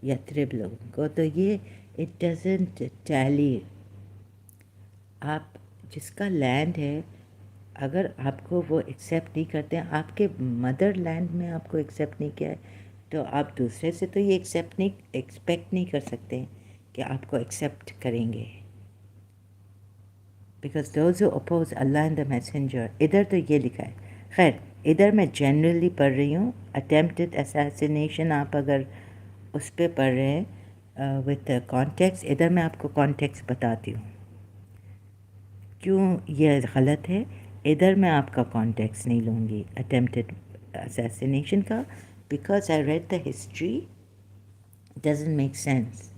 یترب لوگوں کو. تو یہ اٹ ڈزنٹ ٹیلی. آپ جس کا لینڈ ہے، اگر آپ کو وہ ایکسیپٹ نہیں کرتے ہیں، آپ کے مدر لینڈ میں آپ کو ایکسیپٹ نہیں کیا ہے، تو آپ دوسرے سے تو یہ ایکسپیکٹ نہیں کر سکتے کہ آپ کو ایکسیپٹ کریں گے. Because those who oppose Allah and the messenger. ادھر تو یہ لکھا ہے. خیر ادھر میں جنرلی پڑھ رہی ہوں. اٹیمپٹڈ اساسینیشن آپ اگر اس پہ پڑھ رہے ہیں وتھ کانٹیکس، ادھر میں آپ کو کانٹیکس بتاتی ہوں کیوں یہ غلط ہے. ادھر میں آپ کا کانٹیکس نہیں لوں گی اٹیمپٹڈ اساسینیشن کا، because I read the history. Doesn't make sense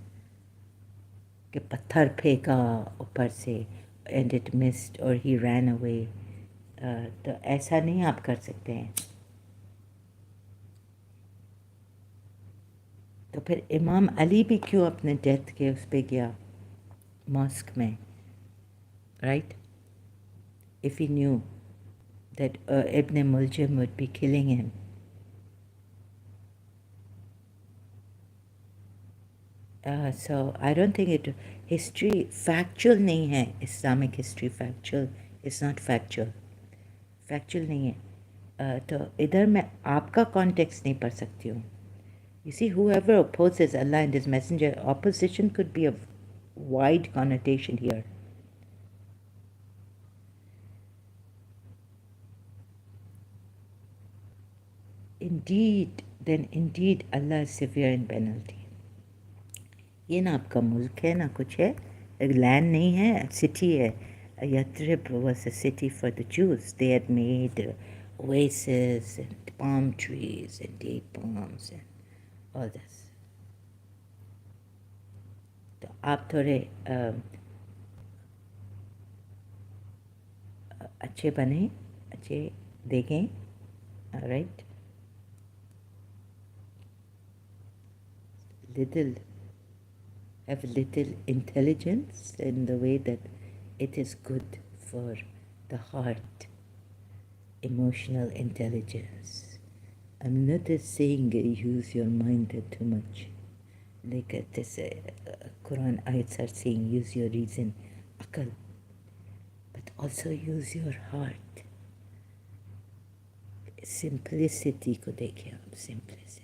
کہ پتھر پھینکا اوپر سے اینڈ اٹ مسڈ اور ہی رین اوے. تو ایسا نہیں آپ کر سکتے ہیں. تو پھر امام علی بھی کیوں اپنے ڈیتھ کے اس پہ گیا ماسک میں، right. If he new that ابن ملجم would be killing him. So I don't think it history factual نہیں ہے. Islamic history factual is not factual. Factual نہیں ہے. تو ادھر میں آپ کا کانٹیکس نہیں پڑھ سکتی ہوں. You see, whoever opposes Allah and His Messenger, opposition could be a wide connotation here. Indeed, then indeed Allah is severe in penalty. یہ نہ آپ کا ملک ہے نہ کچھ ہے، لینڈ نہیں ہے، سٹی ہے. Yathrib was a city for the Jews. They had made oases and palm trees and date palms and all this. تو آپ تھوڑے اچھے بنیں، اچھے دیکھیں، right. Have little intelligence in the way that it is good for the heart, emotional intelligence. I'm not saying use your mind too much. Like this Quran ayats are saying use your reason, akal, but also use your heart. Simplicity ko dekhiye aap, simplicity.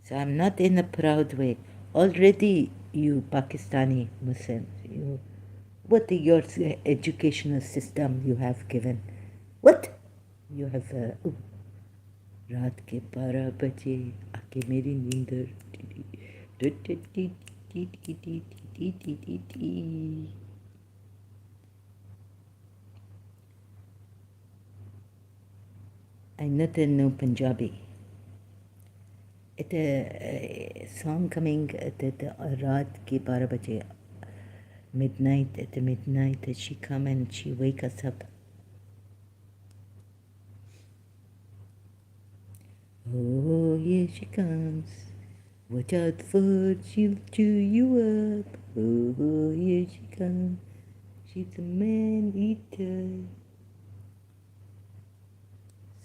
So I'm not in a proud way. Already you Pakistani Muslims, what your educational system you have given? What? You have رات کے 12 بجے آ کے میری نیندر I nothing know Punjabi. It's a song coming at the raat ke 12 baje, midnight. At the midnight, she come and she wake us up. Oh, here she comes. Watch out for she'll chew you up. Oh, here she comes. She's a man eater.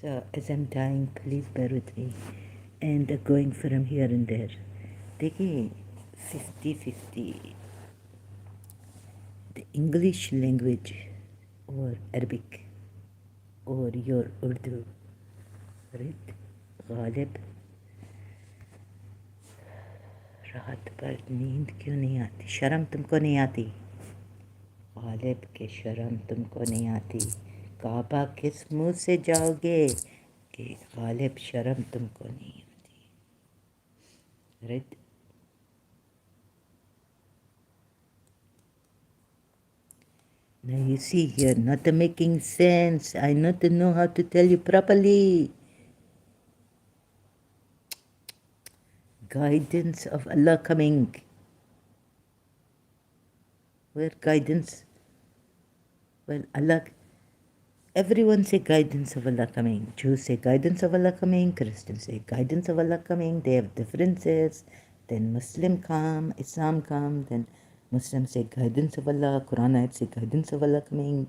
So as I'm dying, please bear with me. And going from here and there. Taking 50-50. The English language or Arabic or your Urdu. Right? Ghalib. रात भर नींद क्यों नहीं आती? शर्म तुमको नहीं आती? गालिब के शर्म तुमको नहीं आती? काबा किस मुंह से जाओगे कि गालिब शर्म तुमको नहीं आती? Right? Now you see here, not making sense. I not know how to tell you properly. Guidance of Allah coming. Where guidance? Well, Allah, everyone say guidance of Allah coming. Jews say guidance of Allah coming. Christians say guidance of Allah coming. They have differences. Then Muslim come, Islam come. Then Muslims say guidance of Allah. Quranites say guidance of Allah coming.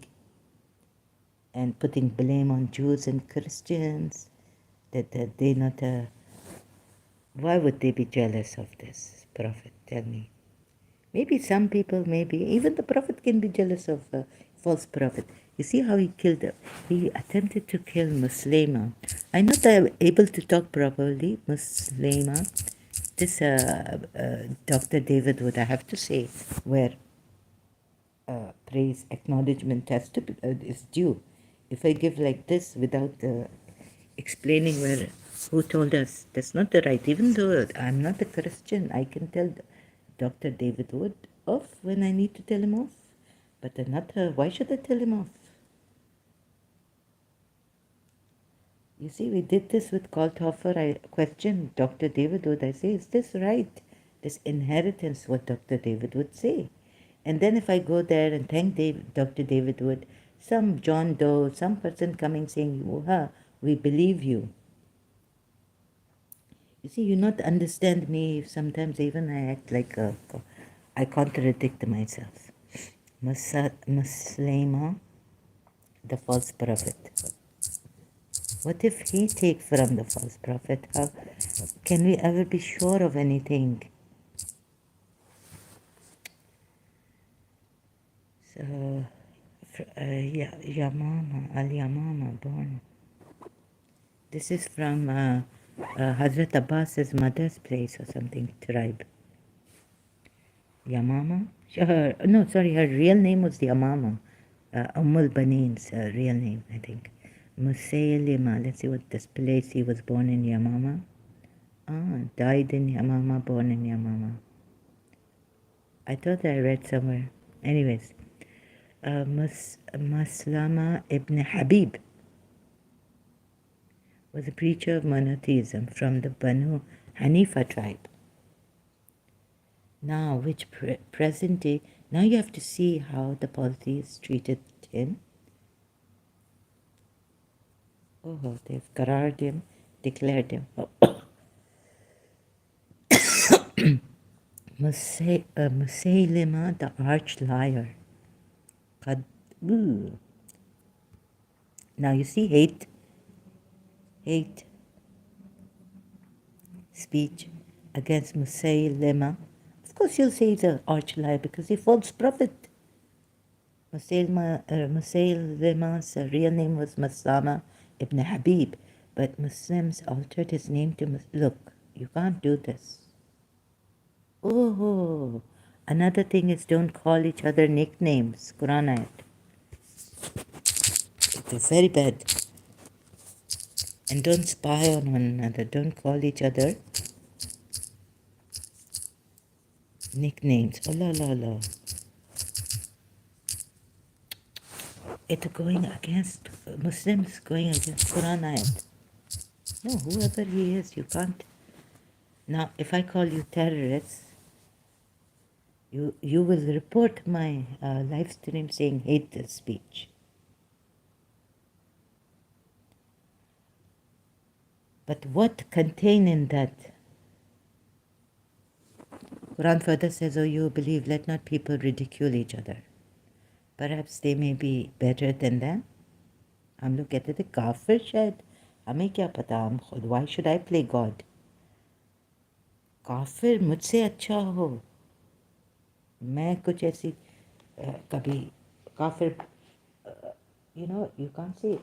And putting blame on Jews and Christians. That they not... why would they be jealous of this prophet? Tell me. Maybe some people, maybe even the prophet can be jealous of a false prophet. You see how he killed her? He attempted to kill Muslima. I'm not able to talk properly, Muslima. This Dr. David Wood, I have to say, where praise, acknowledgement has to be, is due. If I give like this without explaining who told us, that's not the right. Even though I'm not a Christian, I can tell Dr. David Wood off when I need to tell him off. But another, why should I tell him off? You see, we did this with Kalthofer. I questioned Dr. David Wood. I say, is this right? This inheritance, what Dr. David would say. And then if I go there and thank Dr. David Wood, some John Doe, some person coming saying, we believe you. You see, you not understand me. Sometimes even I act like I contradict myself. Muslima, the false prophet. What if he take from the false prophet? How can we ever be sure of anything? So, Yamama, Al-Yamama born. This is from Hazrat Abbas's mother's place or something, tribe. Yamama? Her real name was Yamama. Ummul Banin's real name, I think. Musaylima, let's see what this place, he was born in Yamama. Died in Yamama, born in Yamama. I thought I read somewhere. Anyways, Maslama ibn Habib was a preacher of monotheism from the Banu Hanifa tribe. Now, which present day, now you have to see how the polytheists treated him. Oh, they've qararred him, declared him. Musaylima, the arch liar. Now you see hate speech against Musaylima. Of course you'll say he's an arch liar because he's a false prophet. Musaylima's real name was Maslama ibn Habib, but Muslims altered his name to Look, you can't do this. Oh, another thing is don't call each other nicknames. Quran ayat. It's very bad. And don't spy on one another. Don't call each other nicknames. Allah, Allah, Allah. It's going against Muslims, going against Quran ayat. No, whoever he is, you can't. Now, if I call you terrorists, you will report my live stream saying hate speech. But what contained in that? Quran further says, "Oh, you believe, let not people ridicule each other. Perhaps they may be better than them." हम लोग कहते थे काफिर शायद, हमें क्या पता, हम खुद, why should I play God? काफिर मुझसे अच्छा हो, मैं कुछ ऐसी कभी काफिर, you know, you can't say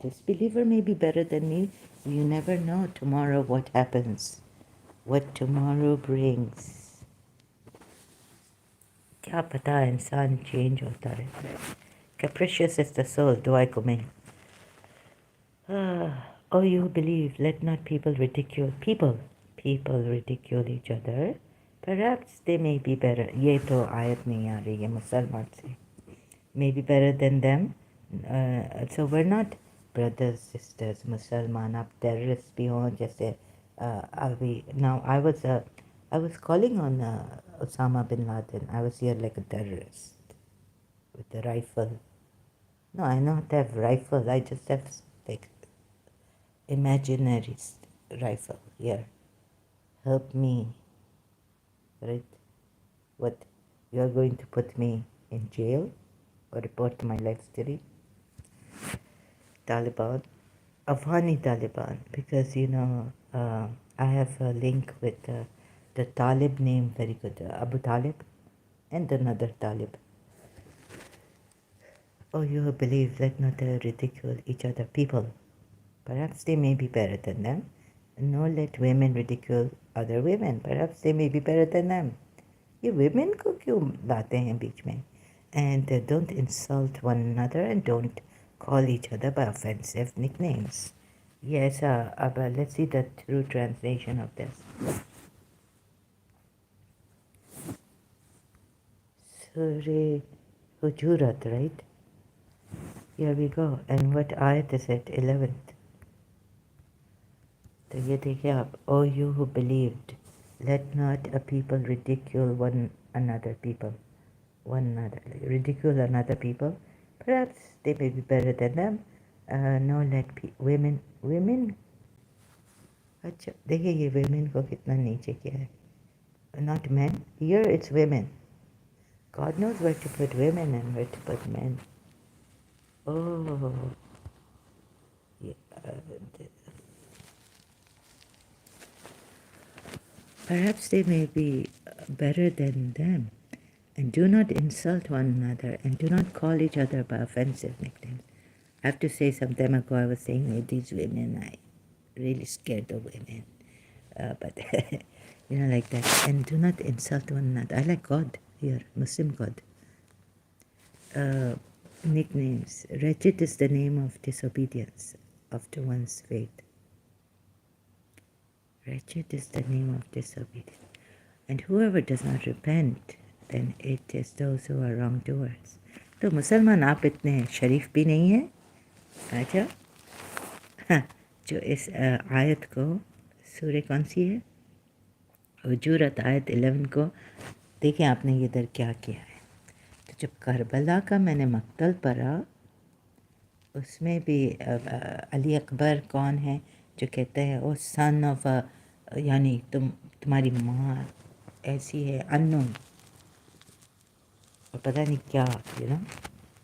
this believer may be better than me. You never know tomorrow what happens, what tomorrow brings. क्या पता, इंसान चेंज होता रहता है. Capricious is the soul, दुआ को मैं. Oh, you believe, let not people ridicule ridicule each other. Perhaps they may be better. ये तो आयत नहीं आ रही है मुसलमान से. May be better than them. So we're not brothers, sisters, Musliman, आप terrorists भी हों जैसे अभी. Now I was calling on Osama bin Laden. I was here like a terrorist with a rifle. No, I don't have rifle. I just have like imaginary rifle here. Help me, right? What? You are going to put me in jail or report my life story? Taliban, Afghani Taliban, because you know I have a link with the Talib name, very good, Abu Talib, and another Talib. Oh, you believe, let not ridicule each other. People, perhaps they may be better than them. No, let women ridicule other women. Perhaps they may be better than them. ये women को क्यों लाते हैं बीच में? And don't insult one another and don't call each other by offensive nicknames. Yes, let's see the true translation of this. Surah Hujurat, right? Here we go. And what ayat is it? 11th. तो ये देखिए आप, O you who believed, let not a people ridicule one another ridicule another people. Perhaps they may be better than them. No, let women. अच्छा देखिए ये women को कितना नीचे किया है. Not men. Here it's women. God knows where to put women and where to put men. Oh, yeah, perhaps they may be better than them. And do not insult one another, and do not call each other by offensive nicknames. I have to say, some time ago I was saying, hey, these women, I really scared of women. But, you know, like that. And do not insult one another. I like God here, Muslim God. Nicknames. Wretched is the name of disobedience after one's faith. Wretched is the name of disobedience. And whoever does not repent, then it is those who are wrongdoers. तो मुसलमान आप इतने शरीफ भी नहीं हैं. अच्छा, हाँ, जो इस आयत को, सूरह कौन सी है, हुजूरत आयत 11 को देखिए आपने इधर क्या किया है. तो जब करबला का मैंने मक्तल पढ़ा, उसमें भी अली अकबर कौन है जो कहते हैं ओ सन ऑफ, यानी तुम्हारी माँ ऐसी है अननोन और पता नहीं क्या, यू नो.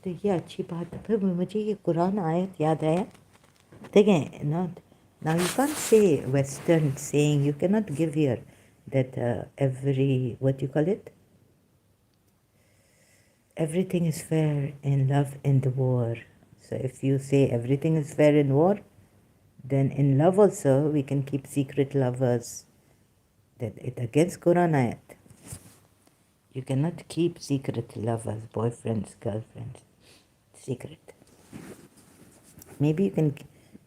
तो ये अच्छी बात है. फिर मुझे ये कुरान आयत याद आया. देखें, not now you can say western saying, you can not give here that every what you call it, everything is fair in love and war. So if you say everything is fair in war, then in love also we can keep secret lovers. That it against Quran ayat. You cannot keep secret lovers, boyfriends, girlfriends, secret. Maybe you can,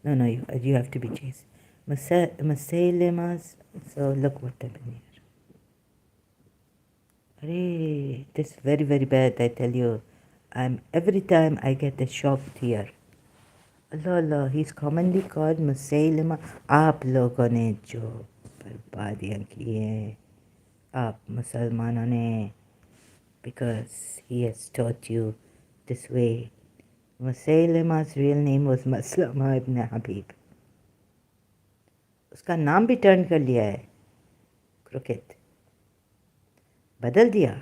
no, you have to be chaste. Masalimas, so look what happened here. Arey, this is very, very bad, I tell you. Every time I get a shocked here. Allah Allah, he is commonly called Musaylimah. आप लोगों ने जो बर्बादियाँ की हैं, आप मुसलमानों ने, because he has taught you this way. मुसैलिमा's real name was मसलमा इब्न हबीब. उसका नाम भी टर्न कर लिया है, क्रिकेट बदल दिया.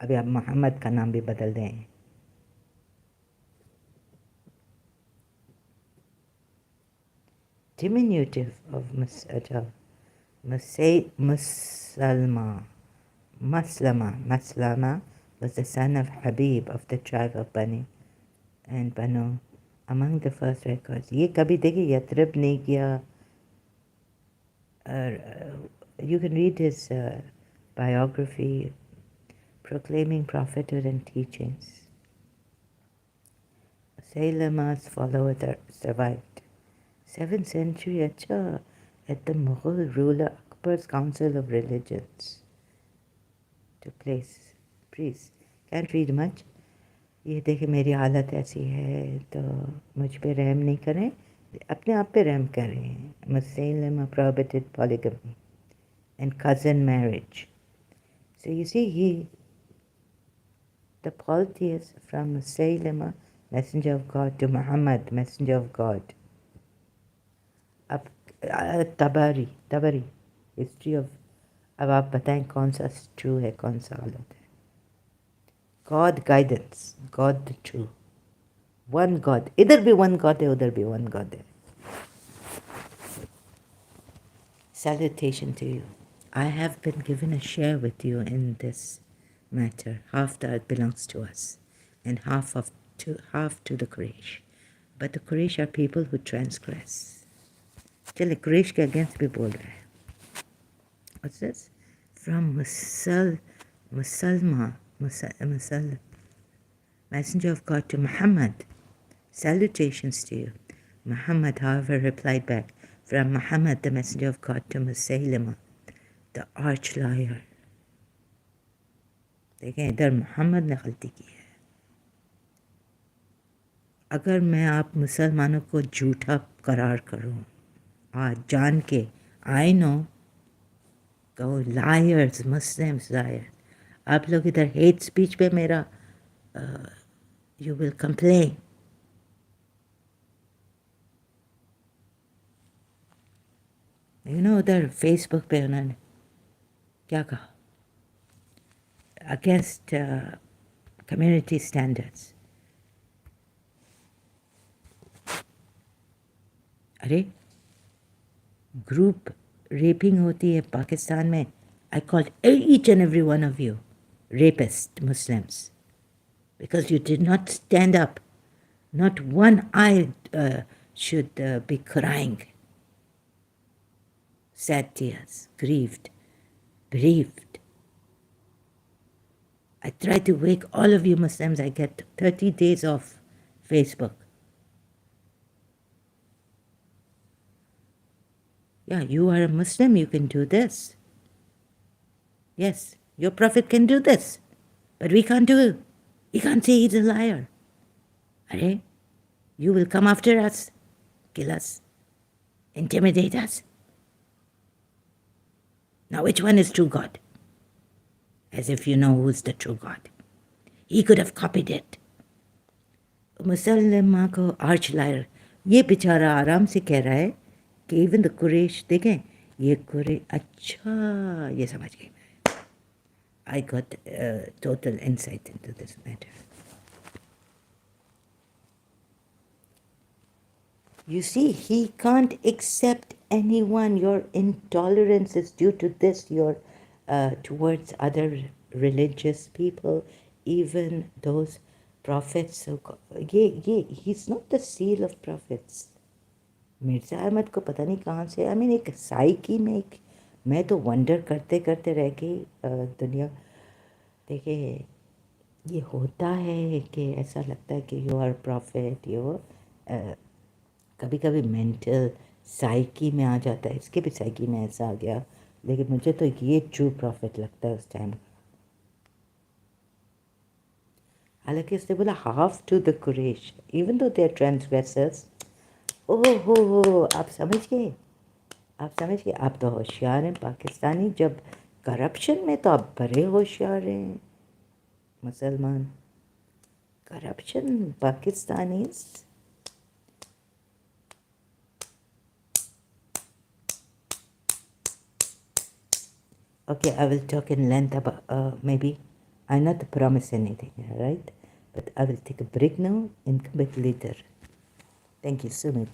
अभी आप मोहम्मद का नाम भी बदल दें. Diminutive of Maslama was the son of Habib of the tribe of Bani and Banu. Among the first records, ये कभी देखिए यथरब नहीं किया. You can read his biography, proclaiming prophethood and teachings. Sailama's followers survived. 7th century, अच्छा, at the Mughal ruler Akbar's Council of Religions to place priests. Can't read much. ये देखे मेरी हालत ऐसी है तो मुझ पे रहम नहीं करें, अपने आप पे रहम करें. Musaylama prohibited polygamy and cousin marriage. So you see, the polytheist from Musaylama, messenger of God, to Muhammad, messenger of God. अब तबरी हिस्ट्री ऑफ, अब आप बताएं कौन सा ट्रू है कौन सा गलत है. God guidance, God the true, one God. इधर भी वन गॉड है, उधर भी वन गॉड है. Salutation to you. I have been given a share with you in this matter. Half that belongs to us, and half to the Quraysh. But the Quraysh are people who transgress. चले कुरैश के against भी बोल रहा है. What's this? From Musalma, messenger of God to Muhammad. Salutations to you. Muhammad, however, replied back, from Muhammad, the messenger of God, to Musaylima, the arch liar. देखें, इधर मोहम्मद ने गलती की है. अगर मैं आप मुसलमानों को झूठा करार करूं, आज जान के, I know, go liars, Muslims liars. आप लोग इधर hate speech पे मेरा you will complain. You know, उधर Facebook पे उन्होंने क्या कहा? Against community standards. अरे ग्रुप रेपिंग होती है पाकिस्तान में. I called each and every one of you rapist Muslims because you did not stand up. Not one eye should be crying. Sad tears, grieved, bereaved. I try to wake all of you Muslims. I get 30 days off Facebook. Yeah, you are a Muslim, you can do this. Yes, your prophet can do this, but we can't do it. We can't say he's a liar. Are you will come after us, kill us, intimidate us. Now which one is true God? As if you know who's the true God. He could have copied it. मुसलमा को arch lawyer, ये बेचारा आराम से कह रहा है कि even the Quraish, देखें ये कुरैश, अच्छा ये समझ गई मैं. I got total insight into this matter. You see, he can't accept anyone. Your intolerance is due to this, your towards other religious people, even those prophets. So, he's not the seal of prophets. Mirza Ahmad को पता नहीं कहाँ से, I mean, एक psyche में एक, मैं तो वंडर करते करते रह गई. दुनिया देखिए, ये होता है कि ऐसा लगता है कि यू आर प्रॉफिट, यू कभी कभी मेंटल साइकी में आ जाता है. इसके भी साइकी में ऐसा आ गया, लेकिन मुझे तो ये ट्रू प्रॉफिट लगता है उस टाइम. हालांकि उसने बोला half to the Quraysh even though they are transgressors. हो आप समझ गए, आप तो होशियार हैं पाकिस्तानी। जब करप्शन में तो आप बड़े होशियार हैं मुसलमान। Corruption Pakistanis. Okay, I will talk in length about maybe. I not promise anything, right? But I will take a break now and come back later. Thank you so much.